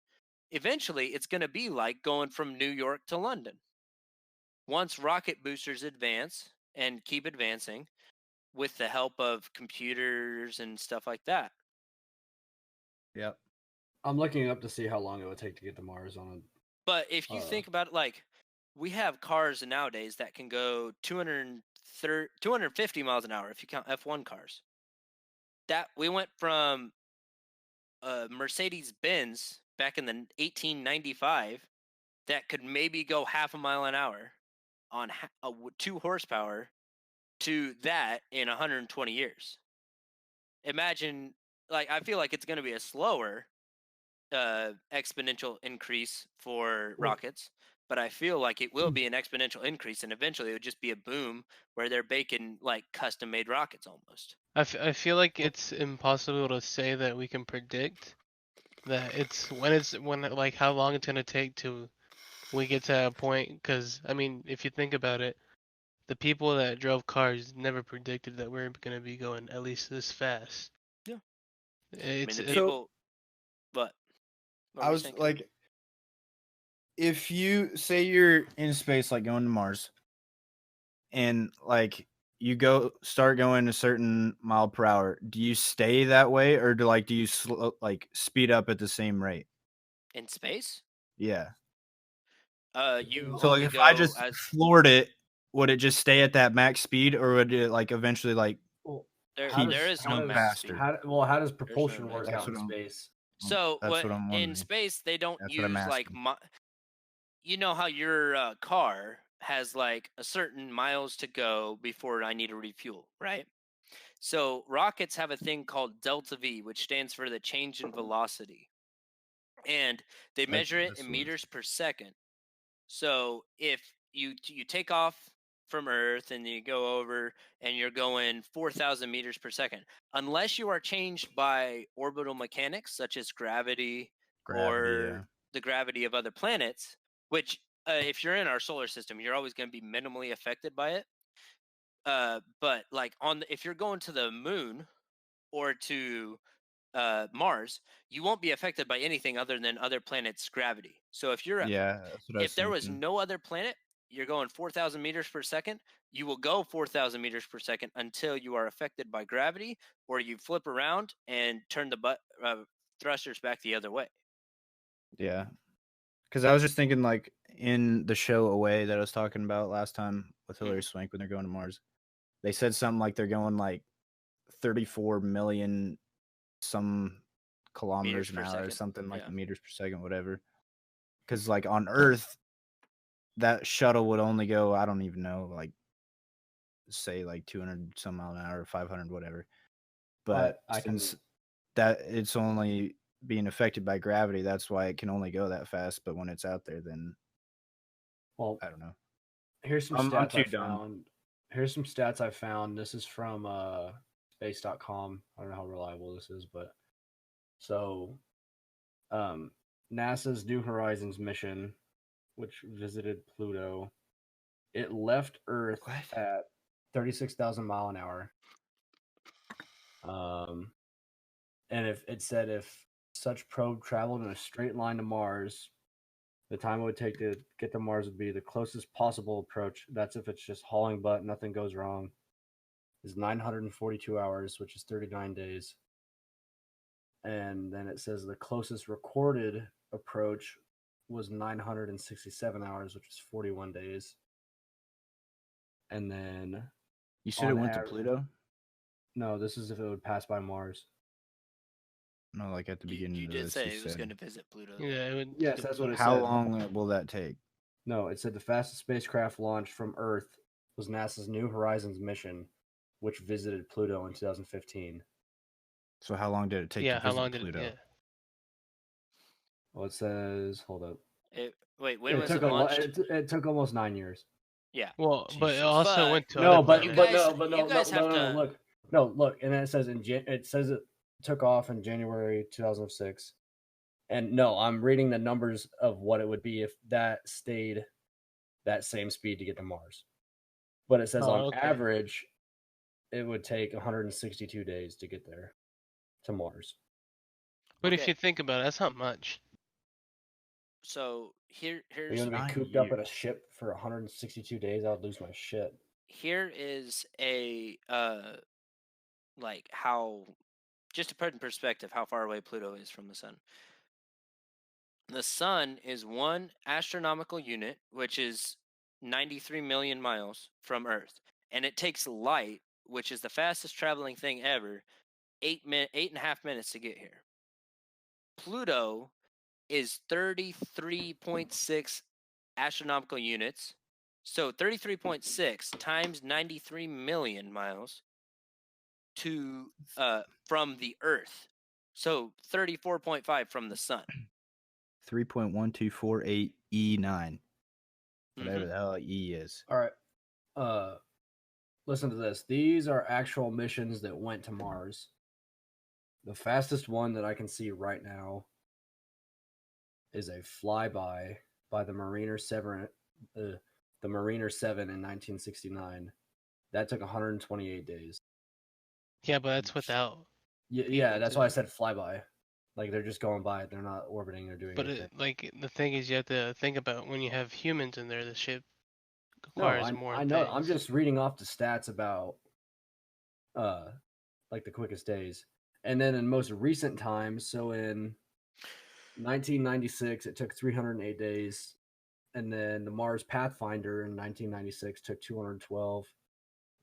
Eventually, it's going to be like going from New York to London. Once rocket boosters advance and keep advancing with the help of computers and stuff like that. Yep. I'm looking up to see how long it would take to get to Mars on But if you think about it, like we have cars nowadays that can go 250 miles an hour if you count F1 cars. That we went from Mercedes Benz back in the 1895 that could maybe go half a mile an hour on 2 horsepower to that in 120 years. Imagine, like, I feel like it's going to be a slower exponential increase for Well- rockets, but I feel like it will be an exponential increase, and eventually it would just be a boom where they're making like custom made rockets almost. I feel like it's impossible to say that we can predict that when like how long it's gonna take to we get to a point. Because I mean, if you think about it, the people that drove cars never predicted that we're gonna be going at least this fast. Yeah. It's I mean, the it, people, but I was like, if you say you're in space, like going to Mars, and like you start going a certain mile per hour, do you stay that way, or do you speed up at the same rate? in space, Yeah. you So like only if I go just as floored it, would it just stay at that max speed, or would it like eventually like Well, there. how There does- is how no does- max speed. faster? how does no propulsion max work That's out in what I'm- space? So That's what I'm in wondering. space they don't That's what I'm use like asking. you know how your car has like a certain miles to go before I need to refuel, right? So rockets have a thing called delta V, which stands for the change in velocity, and they measure it That's in what it is. meters per second. So if you take off from Earth and you go over and you're going 4,000 meters per second, unless you are changed by orbital mechanics such as gravity Gravity, or yeah. the gravity of other planets, which if you're in our solar system, you're always going to be minimally affected by it. But like if you're going to the moon or to Mars, you won't be affected by anything other than other planets' gravity. So Yeah, that's what I was if there was thinking. no other planet, you're going 4,000 meters per second. You will go 4,000 meters per second until you are affected by gravity, or you flip around and turn the thrusters back the other way. Yeah. Because I was just thinking, like, in the show Away that I was talking about last time with Hilary Swank when they're going to Mars, they said something like they're going like 34 million some kilometers Meters an per hour or second. something like Yeah. meters per second, whatever. Because, like, on Earth, that shuttle would only go, I don't even know, like, say, like 200 some mile an hour, 500, whatever. But I can- since that it's only being affected by gravity, that's why it can only go that fast. But when it's out there, then Well, I don't know. here's some I'm stats too I dumb. found. Here's some stats I found. This is from space.com. I don't know how reliable this is, but so NASA's New Horizons mission, which visited Pluto, it left Earth What? at 36,000 mile an hour. And if it said if such probe traveled in a straight line to Mars, the time it would take to get to Mars would be the closest possible approach. That's if it's just hauling butt, nothing goes wrong. Is 942 hours, which is 39 days. And then it says the closest recorded approach was 967 hours, which is 41 days. And then You said it on went to aver- Pluto? no, this is if it would pass by Mars. No, like at the You beginning of did this. say you it was said. going to visit Pluto. though. Yeah, it would. Yes, that's what it How said. long will that take? No, it said the fastest spacecraft launched from Earth was NASA's New Horizons mission, which visited Pluto in 2015. So how long did it take Yeah, to how visit long did Pluto? it? Yeah. Well, it says, hold up. Wait, when It was took it launched? it took almost 9 years. Yeah. Well, but it Jesus. also But- went to No, other but you planets. guys- no, you guys have to- look, and then it says it says it took off in January 2006, and no, I'm reading the numbers of what it would be if that stayed that same speed to get to Mars, but it says Oh, on okay. average, it would take 162 days to get there to Mars. But if Okay. you think about it, that's not much. So Are you here's gonna be 9 cooped up in a years. ship for 162 days? I'd lose my shit. here is a like how, just to put in perspective how far away Pluto is from the sun. The sun is 1 astronomical unit, which is 93 million miles from Earth, and it takes light, which is the fastest traveling thing ever, 8.5 minutes to get here. Pluto is 33.6 astronomical units. So 33.6 times 93 million miles to from the Earth. So 34.5 from the sun. 3.1248 E9. Whatever Mhm. the hell E is. All right. Listen to this. These are actual missions that went to Mars. The fastest one that I can see right now is a flyby by the Mariner 7 in 1969. That took 128 days. Yeah, but that's without. Yeah, People that's too. why I said flyby. Like they're just going by. They're not orbiting or doing But anything. like the thing is, you have to think about when you have humans in there, the ship No, requires more I know. things. I'm just reading off the stats about like the quickest days. And then in most recent times, so in 1996 it took 308 days, and then the Mars Pathfinder in 1996 took 212.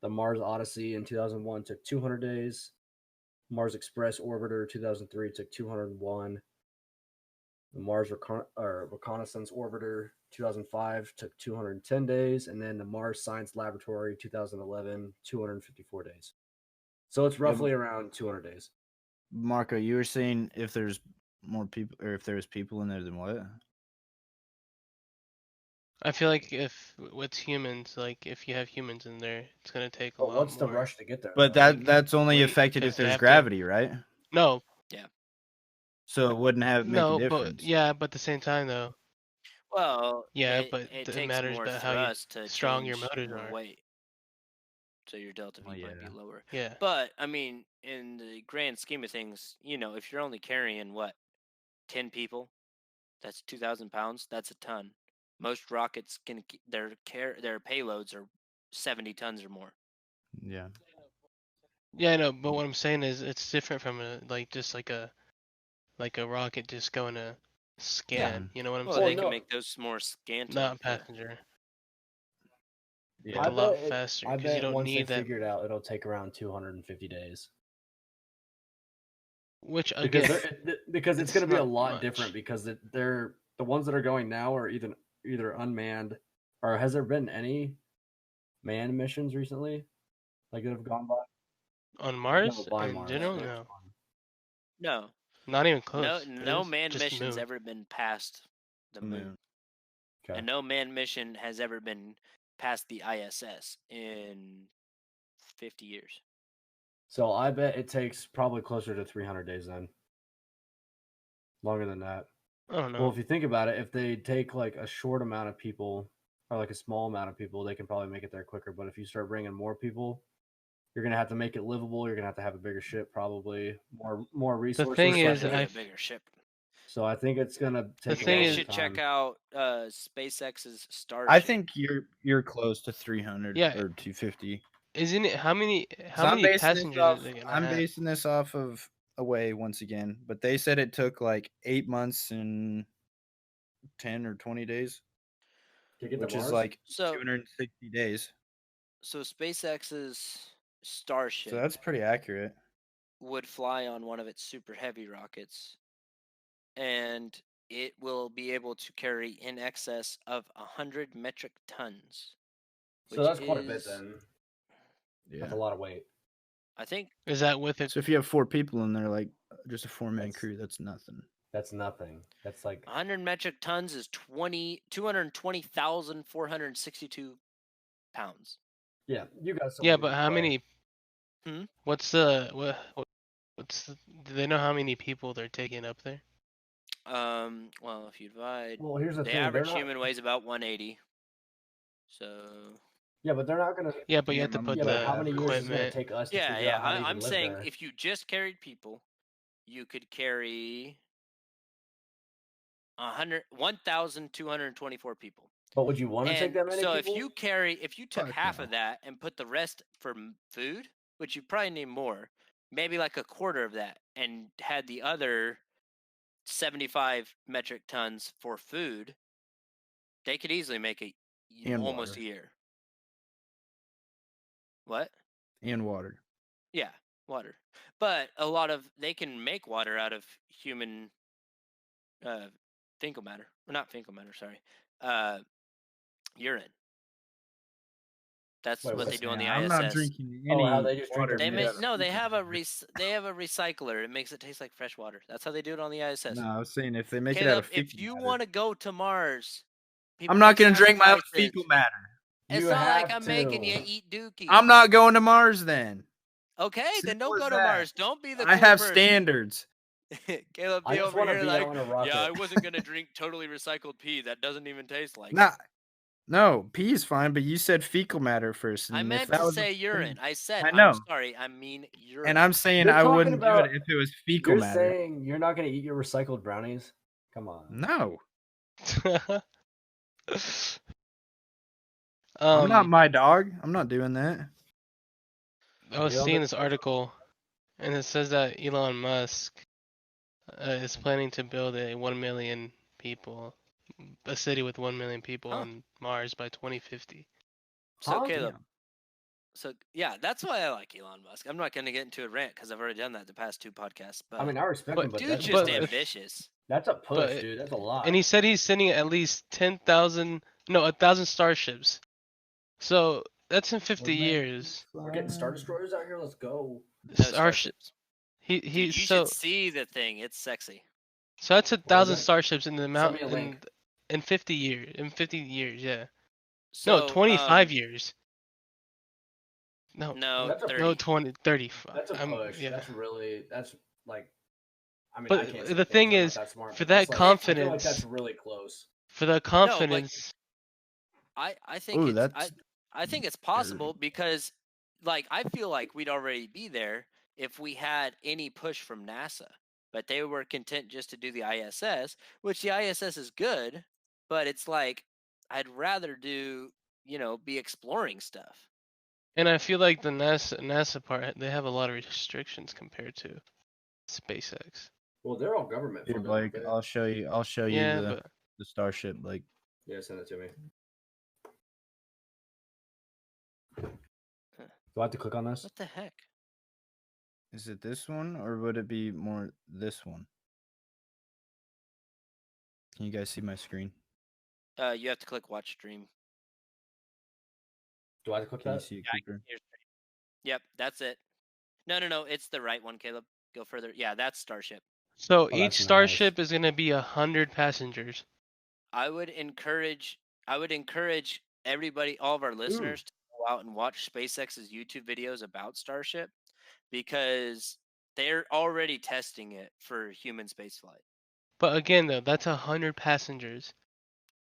The Mars Odyssey in 2001 took 200 days. Mars Express Orbiter 2003 took 201. The Mars Reconnaissance Orbiter 2005 took 210 days, and then the Mars Science Laboratory 2011 254 days. So it's roughly around 200 days. Marco, you were saying if there's more people, or if there's people in there, then what? I feel like if with humans, like if you have humans in there, it's gonna take a But lot what's more. the rush to get there? But though? that's only wait, affected because if they there's have to- gravity, right? No, So it wouldn't make no, a difference. but yeah, but at the same time though, Well, yeah, but it it takes matters more about how thrust to strong your change motors your are. weight. So your delta V Oh, might be yeah. lower. Yeah. But I mean, in the grand scheme of things, if you're only carrying 10 people, that's 2,000 pounds. That's a ton. Most rockets their payloads are 70 tons or more. Yeah. Yeah, I know, but what I'm saying is it's different from just like a rocket just going to scan. You know what I'm Well, Well, they saying? can no. make those more scantile. Not passenger. Yeah. Like a lot faster I because you bet don't once they need that. figure it out, it'll take around 250 days. Which Because again, because it's it's going to be a not lot much. different because they're the ones that are going now are either unmanned, or has there been any manned missions recently, like that have gone by? On Mars No, by in Mars. general, next no, one. No, not even no, close. no It is manned just mission's moon. ever been past the moon. Okay. And no manned mission has ever been past the ISS in 50 years. So I bet it takes probably closer to 300 days then. Longer than that. I don't know. Well, if you think about it, if they take like a short amount of people or like a small amount of people, they can probably make it there quicker. But if you start bringing more people, you're gonna have to make it livable. You're gonna have a bigger ship, probably more resources. thing It's not is, gonna be I a bigger ship. So I think it's gonna take You a thing long guys is- should time. check out SpaceX's Starship. I think you're close to 300 Yeah. or 250. isn't it how many 'Cause I'm basing this passengers off- are they gonna I'm have? basing this off of Away once again, but they said it took like 8 months and 10 or 20 days, To get to which is Mars? like So 260 days. SpaceX's So Starship that's pretty accurate. would fly on one of its super heavy rockets, and it will be able to carry in excess of 100 metric tons. So that's quite a bit then. Yeah. That's a lot of weight. I think Is that with it? So if you have 4 people in there, like just a 4-man That's- crew, that's nothing. That's nothing. That's like 100 metric tons is 220,462 pounds. yeah, you got some. Yeah, but how many? Hmm? What's do they know how many people they're taking up there? Well, if you divide, Well, here's the the thing. They're average not, human weighs about 180. So yeah, but they're not gonna. Yeah, but you Yeah, have to I'm put Yeah, the but how the many years is it gonna equipment. take us to yeah, figure out how to even I'm live saying there? if you just carried people, you could carry 1,224 people. But would you want to take And that many so people? if you took Fuck half no. of that and put the rest for food, which you probably need more, maybe like a quarter of that, and had the other 75 metric tons for food, they could easily make And almost water. a year. What? And water. Yeah, water. But a lot of they can make water out of human fecal matter. Well, not fecal matter, sorry. Urine. That's Wait, what what? they do on the Yeah, I'm ISS. not drinking any how they just drink water the They made piss? make out of no. They fecal have a matter. they have a recycler. It makes it taste like fresh water. That's how they do it on the ISS. No, I was saying if they make it out Caleb, of if fecal you matter. want to go to Mars, people I'm not make gonna drink my own sacrifices. fecal matter. It's You not like have I'm making you to. eat dookie. I'm not going to Mars then. Okay, then Simple don't as go to that. Mars. Don't be the I cool have person. standards. Caleb, I be just over want to here be like, on a rocket. yeah, I wasn't gonna drink totally recycled pee. That doesn't even taste like Nah, it. no, pee is fine, but you said fecal matter first. And I if meant that to was say urine. I said, I I'm know. sorry. I mean urine. And I'm saying You're I talking wouldn't do about- it if it was fecal You're matter. saying you're not gonna eat your recycled brownies? Come on. No, Um, I'm not my dog. I'm not doing that. I was Nailed seeing it. this article, and it says that Elon Musk is planning to build a 1 million people, a city with 1 million people Huh. on Mars by 2050. So Huh? Caleb. Damn. So yeah, that's why I like Elon Musk. I'm not gonna get into a rant because I've already done that the past 2 podcasts. But I mean, I respect But him, but dude's that's just but if- ambitious. That's a push, but- dude. That's a lot. And he said he's sending at least 1,000 starships. So that's in 50 years. We're getting Star Destroyers out here. Let's go. No Starship. starships. He Dude, you so should see the thing. It's sexy. so that's 1,000 it? starships in the Send amount me a link. in 50 years. In 50 years, yeah. So, No, 25 years. No, No, That's a- 30. no, 30. That's a I'm- push. yeah. That's like. I mean, But I can't the say thing things, I'm is, not that smart, for but that that's like, I feel like confidence- that's really close. For the confidence, I think Ooh, it's that's I think it's possible because like I feel like we'd already be there if we had any push from NASA. But they were content just to do the ISS, which the ISS is good, but it's like I'd rather do, be exploring stuff. and I feel like the NASA part, they have a lot of restrictions compared to SpaceX. Well, they're all government Here, funded. Blake, aren't they? I'll show you. I'll show you Yeah, the but Starship. Like, Yeah, send it to me. Do I have to click on this? What the heck? is it this one or would it be more this one? Can you guys see my screen? You have to click watch stream. Do I have to click Can you that? see it, Yeah, I Cooper? Your stream. Yep, that's it. No, it's the right one, Caleb. Go further. Yeah, that's Starship. so Oh, each that's starship is gonna be 100 passengers. I would encourage everybody, all of our listeners, to go out and watch SpaceX's YouTube videos about Starship, because they're already testing it for human spaceflight. But again, though, that's 100 passengers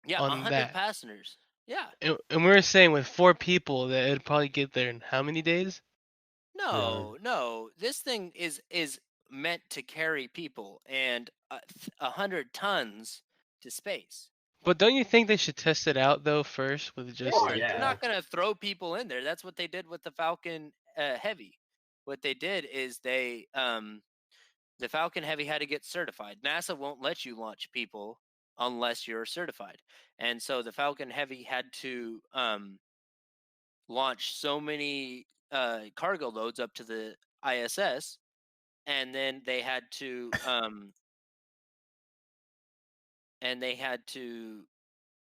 Yeah, on 100 that. passengers. Yeah. And we were saying with 4 people that it'd probably get there in how many days? No. This thing is meant to carry people and 100 tons to space. But don't you think they should test it out though first with just Oh, They're yeah. not going to throw people in there. That's what they did with the Falcon Heavy. What they did is the Falcon Heavy had to get certified. NASA won't let you launch people unless you're certified. And so the Falcon Heavy had to launch so many cargo loads up to the ISS, and then they had to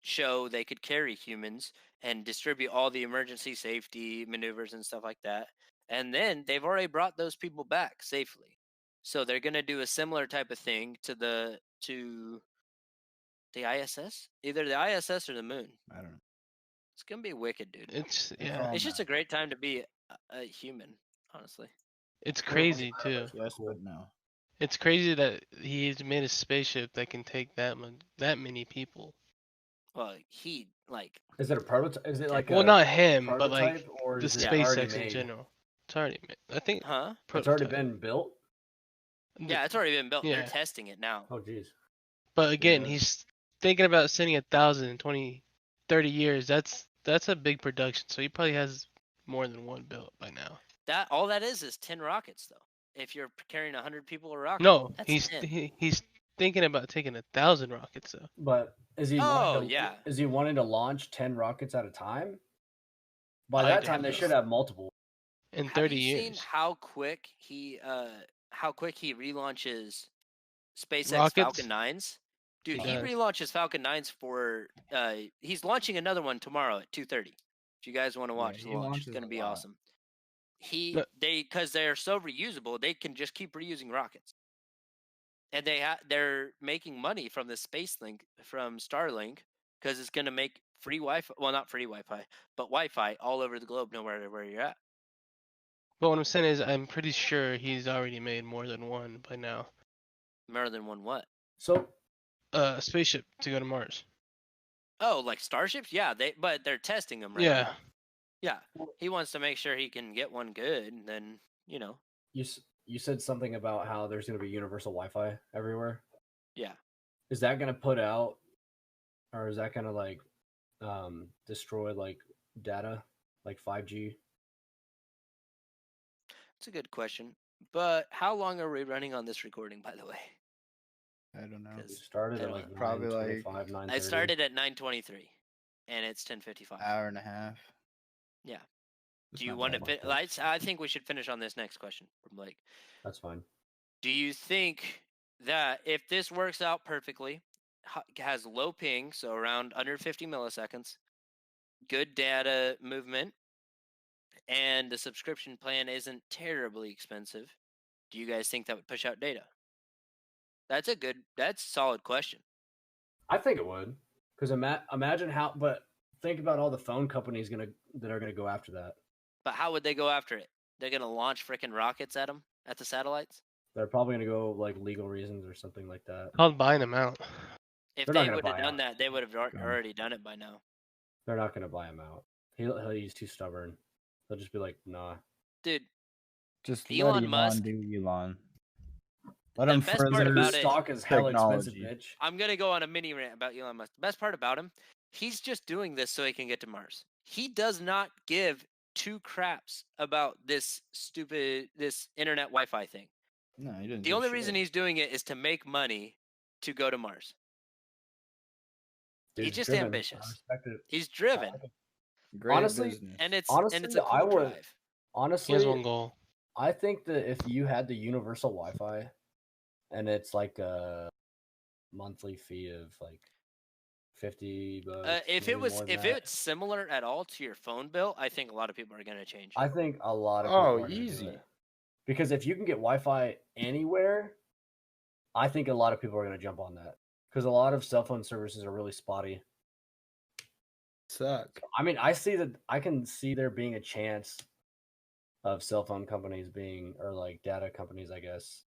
show they could carry humans and distribute all the emergency safety maneuvers and stuff like that. And then they've already brought those people back safely. So they're going to do a similar type of thing to the ISS, either the ISS or the moon. I don't know. It's going to be wicked, dude. It's all It's just a matter. great time to be a human, honestly. It's crazy too. Yes, but no. It's crazy that he's made a spaceship that can take that many people. Well, he like Is it a prototype? Is it like Well, a not him, but like prototype, or the is it already SpaceX in made? general. It's already made. I think huh? It's already prototype. been built. Yeah, it's already been built. Yeah. They're testing it now. Oh, jeez. But again, Yeah. he's thinking about sending 1,000 in 20, 30 years. That's a big production. So he probably has more than one built by now. That all that is 10 rockets, though. If you're carrying 100 people a rocket, No, that's he's 10. he's thinking about taking 1,000 rockets though. But is he? Oh, wanting to, yeah. Is he wanting to launch 10 rockets at a time? By I that don't time, they know. should have multiple. In Have 30 you seen years. how quick he relaunches SpaceX Rockets? Falcon 9s? Dude, He he does. relaunches Falcon 9s for he's launching another one tomorrow at 2:30. If you guys want to watch the he launch, it's launches going to a be lot. awesome. No. Because they're so reusable, they can just keep reusing rockets. And they're making money from the space link from Starlink, because it's going to make free Wi-Fi, well, not free Wi-Fi, but Wi-Fi all over the globe, no matter where you're at. But what I'm saying is, I'm pretty sure he's already made more than one by now. More than one what? So A spaceship to go to Mars. Oh, like starships? Yeah, but they're testing them right Yeah. now. Yeah, he wants to make sure he can get one good, and then you said something about how there's going to be universal Wi-Fi everywhere. yeah. Is that going to put out, or is that going to like destroy like data, like 5G? It's a good question. But how long are we running on this recording, by the way? I don't know. We 'Cause started I at don't like know. Probably like 9:25, 9:30. I started at 9:23, and it's 10:55. hour and a half. Yeah. That's Do you not want to bad. fit? I think we should finish on this next question from Blake. That's fine. Do you think that if this works out perfectly, has low ping, so around under 50 milliseconds, good data movement, and the subscription plan isn't terribly expensive, do you guys think that would push out data? That's a solid question. I think it would, because imagine how. But think about all the phone companies that are gonna go after that. But how would they go after it? They're gonna launch freaking rockets at them, at the satellites? They're probably gonna go like legal reasons or something like that. Called buying them out. If They're not they gonna would have buy done out. that, they would have already done it by now. They're not gonna buy him out. He's too stubborn. They'll just be like, nah. Dude, Just Elon let Elon Musk- do Elon. Let The him best part further about His it- stock is hella expensive, technology. bitch. I'm gonna go on a mini rant about Elon Musk. The best part about him, he's just doing this so he can get to Mars. He does not give two craps about this internet Wi-Fi thing. No, he didn't. The do only shit. reason he's doing it is to make money to go to Mars. He's Dude's just driven. I ambitious. respect it. He's driven, Great honestly, business. and it's Honestly, a I cool would- drive. He Honestly, has one goal. I think that if you had the universal Wi-Fi, and it's like a monthly fee of like $50, If maybe more than if that, it's similar at all to your phone bill, I think a lot of people are gonna change. I think a lot of people Oh, are gonna do easy. it. Because if you can get Wi-Fi anywhere, I think a lot of people are gonna jump on that because a lot of cell phone services are really spotty. Suck. I mean, I can see there being a chance of cell phone companies being, or like data companies, I guess,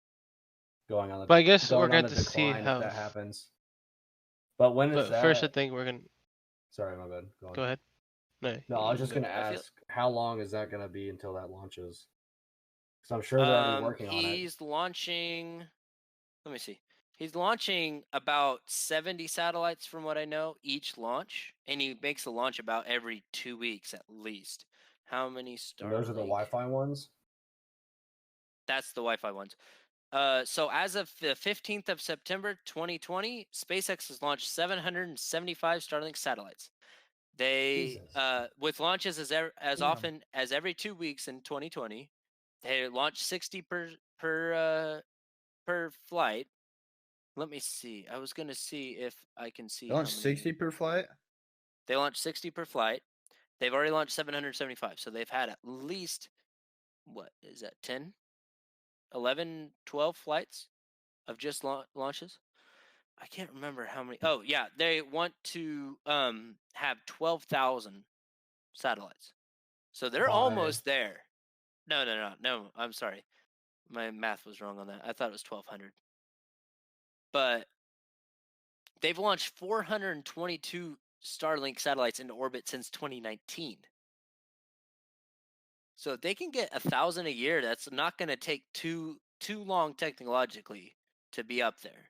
going on the. But I guess we're going on going a to see decline if how. that happens. But when is But that? first, I think we're gonna Sorry, my bad. Go on. go ahead. No, No, I was you just go. gonna I feel- ask, how long is that gonna be until that launches? Because I'm sure they're already working on it. He's launching. Let me see. He's launching about 70 satellites, from what I know, each launch, and he makes a launch about every 2 weeks at least. How many Starlink? And those are the Wi-Fi ones. That's the Wi-Fi ones. So as of the 15th of September 2020, SpaceX has launched 775 Starlink satellites. They Jesus. with launches as Damn. often as every 2 weeks in 2020. They launched 60 per flight. Let me see. I was gonna see if I can see They how launched many. 60 per flight? They launched 60 per flight. They've already launched 775. So they've had at least, what is that, 10, 11, 12 flights of just launches? I can't remember how many. Oh, yeah. They want to have 12,000 satellites. So they're Why? almost there. No. I'm sorry. My math was wrong on that. I thought it was 1,200. But they've launched 422 Starlink satellites into orbit since 2019. So if they can get 1,000 a year, that's not going to take too long technologically to be up there.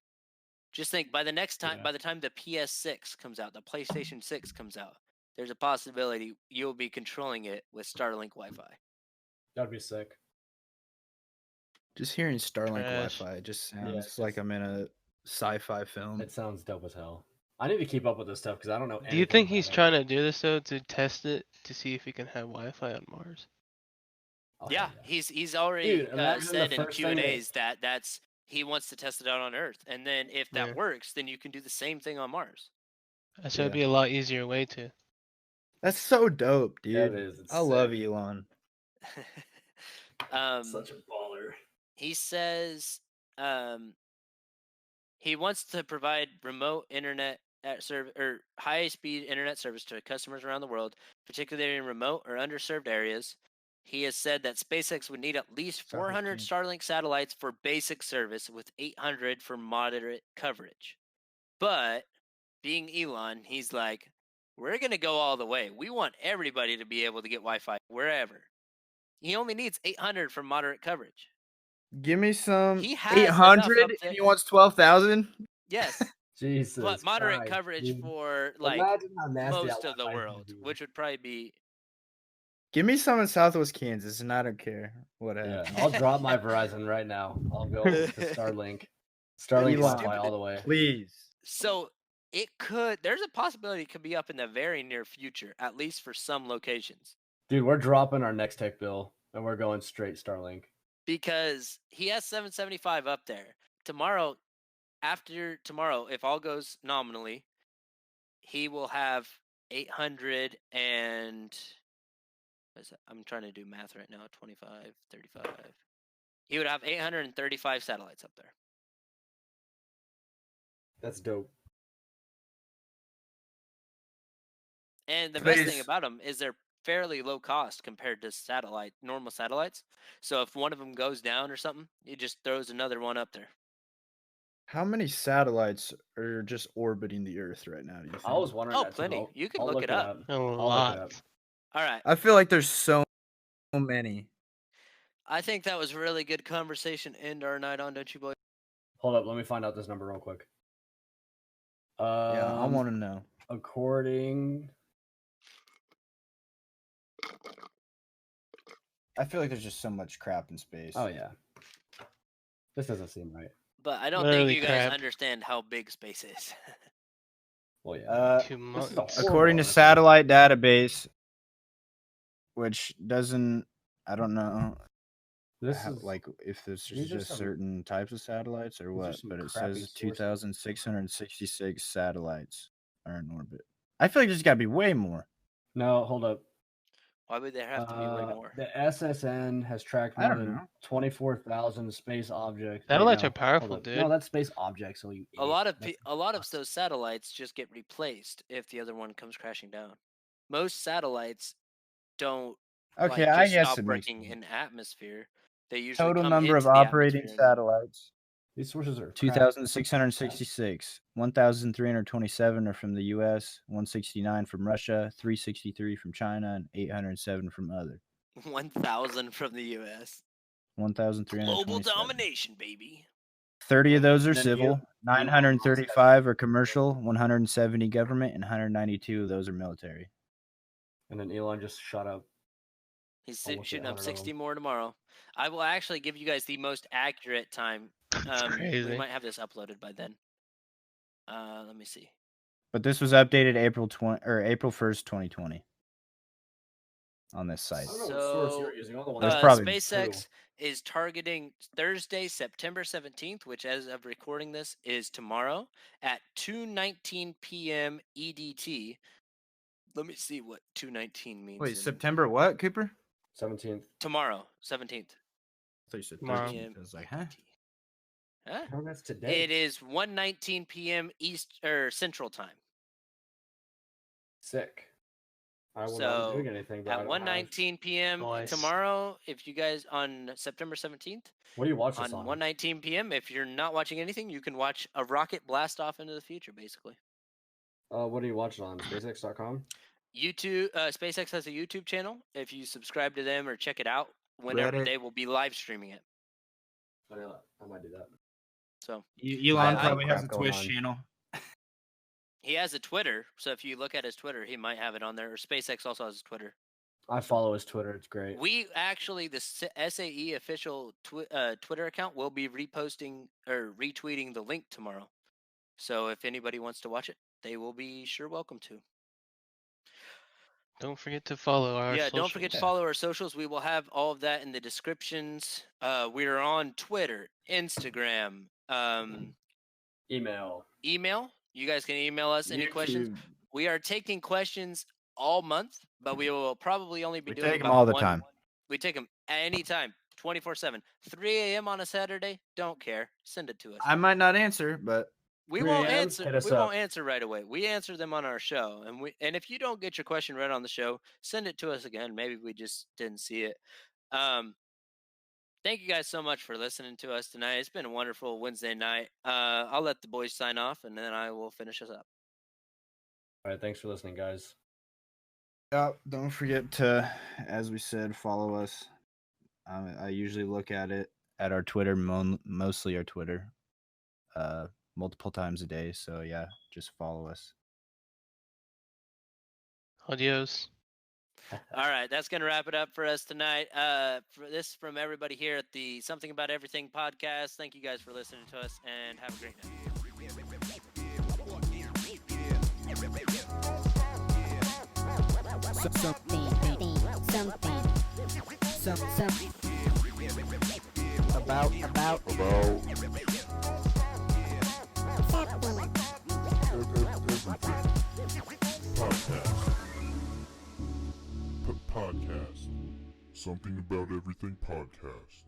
Just think, by the time the PS6 comes out, the PlayStation 6 comes out, there's a possibility you'll be controlling it with Starlink Wi-Fi. That'd be sick. Just hearing Starlink Trash. Wi-Fi just Yeah, sounds like I'm in a sci-fi film. It sounds dope as hell. I need to keep up with this stuff because I don't know. Do you anything think about he's it. trying to do this though to test it to see if he can have Wi-Fi on Mars? Oh, Yeah, he's already Dude, imagine said the in first thing Q&As that's he wants to test it out on Earth, and then if that Yeah. works, then you can do the same thing on Mars. So it'd be a lot easier way to. That's so dope, dude. Yeah, it is. It's I love sick. Elon. Such a baller. He says he wants to provide remote internet or high-speed internet service to customers around the world, particularly in remote or underserved areas. He has said that SpaceX would need at least 400 Starlink satellites for basic service, with 800 for moderate coverage. But being Elon, he's like, we're going to go all the way. We want everybody to be able to get Wi-Fi wherever. He only needs 800 for moderate coverage. Give me some He has enough up 800 there. and he wants 12,000? Yes. Jesus. But moderate Christ, coverage dude. for like Imagine how nasty most that of the Wi-Fi is gonna world, be. which would probably be. Give me some in Southwest Kansas and I don't care what Yeah, happens. I'll drop my Verizon right now. I'll go to Starlink. Starlink Elon, Wi-Fi all the way. Please. So there's a possibility it could be up in the very near future, at least for some locations. Dude, we're dropping our next tech bill and we're going straight Starlink. Because he has 775 up there. After tomorrow, if all goes nominally, he will have 800 and. I'm trying to do math right now. 25, 35. He would have 835 satellites up there. That's dope. And the best thing Please. about them is they're fairly low cost compared to normal satellites. So if one of them goes down or something, it just throws another one up there. How many satellites are just orbiting the Earth right now, do you think? I was wondering Oh, that plenty. too. You can I'll look it up. A I'll look it lot. up. All right. I feel like there's so many. I think that was a really good conversation. End our night on, don't you, boys? Hold up, let me find out this number real quick. Yeah, I want to know. According, I feel like there's just so much crap in space. oh yeah, this doesn't seem right. But I don't Literally think you guys crap. understand how big space is. Well, yeah. Uh, This is a Humongous. horrible according to article. satellite database, which doesn't, I don't know, This is like if there's these are just some- certain types of satellites or these are what, some but it crappy says sources. 2,666 satellites are in orbit. I feel like there's got to be way more. no. Hold up. Why would there have to be way more? The SSN has tracked I more don't than know. 24,000 space objects. Satellites Wait, are powerful, hold up. dude. No, that's space objects. So you A lot of idiot. a lot of those satellites just get replaced if the other one comes crashing down. Most satellites don't Okay, like I just guess stop it makes working sense. in atmosphere. They usually Total come number of into the operating atmosphere. satellites: These sources are crap. 2,666. 1,327 are from the U.S., 169 from Russia, 363 from China, and 807 from other. 1,000 from the U.S. 1,327. Global domination, baby. 30 of those are And then civil, Elon 935 are commercial, 170 government, and 192 of those are military. And then Elon just shot up. He's Almost shooting up 800 of 60 them. more tomorrow. I will actually give you guys the most accurate time. It's We crazy. might have this uploaded by then. Let me see. But this was updated April 1st, 2020 on this site. I don't know what source So, you're using. All the ones There's I probably use SpaceX too. is targeting Thursday, September 17th, which as of recording this is tomorrow at 2:19 p.m. EDT. Let me see what 2:19 means. Wait, in September what, Cooper? 17th. tomorrow, 17th. I thought you said Tomorrow. 13th. I was like, huh? Huh? Oh, that's today. It is 1:19 p.m. East or Central Time. Sick. I will not So, be doing anything. But I At don't have... 1:19 p.m. Nice. tomorrow, if you guys on September 17th, What do you watch this on on? 1:19 p.m., if you're not watching anything, you can watch a rocket blast off into the future, basically. What do you watch it on? SpaceX.com? YouTube, SpaceX has a YouTube channel. If you subscribe to them or check it out, whenever Reddit. they will be live streaming it. I know. I might do that. So Elon I- probably has crap a going Twitch on. channel. he has a Twitter. So if you look at his Twitter, he might have it on there. Or SpaceX also has a Twitter. I follow his Twitter. It's great. We actually, the SAE official Twitter account will be reposting or retweeting the link tomorrow. So if anybody wants to watch it, they will be sure welcome to. Don't forget to follow our Yeah, socials. don't forget to follow our socials. We will have all of that in the descriptions. We are on Twitter, Instagram, Email. email. You guys can email us any questions. YouTube. We are taking questions all month, but we will probably only be We doing take them about all the one- time. We take them anytime, 24/7. 3 a.m. on a Saturday, don't care. Send it to us. I might not answer, but We 3 won't a.m., answer. hit us We up. won't answer right away. We answer them on our show, and if you don't get your question read on the show, send it to us again. Maybe we just didn't see it. Thank you guys so much for listening to us tonight. It's been a wonderful Wednesday night. I'll let the boys sign off, and then I will finish us up. All right. Thanks for listening, guys. don't forget to, as we said, follow us. I usually look at it at our Twitter, mostly our Twitter, multiple times a day. So yeah, just follow us. Adios. All right, that's gonna wrap it up for us tonight. For this from everybody here at the Something About Everything podcast. Thank you guys for listening to us, and have a great night. Something about Podcast. Something About Everything Podcast.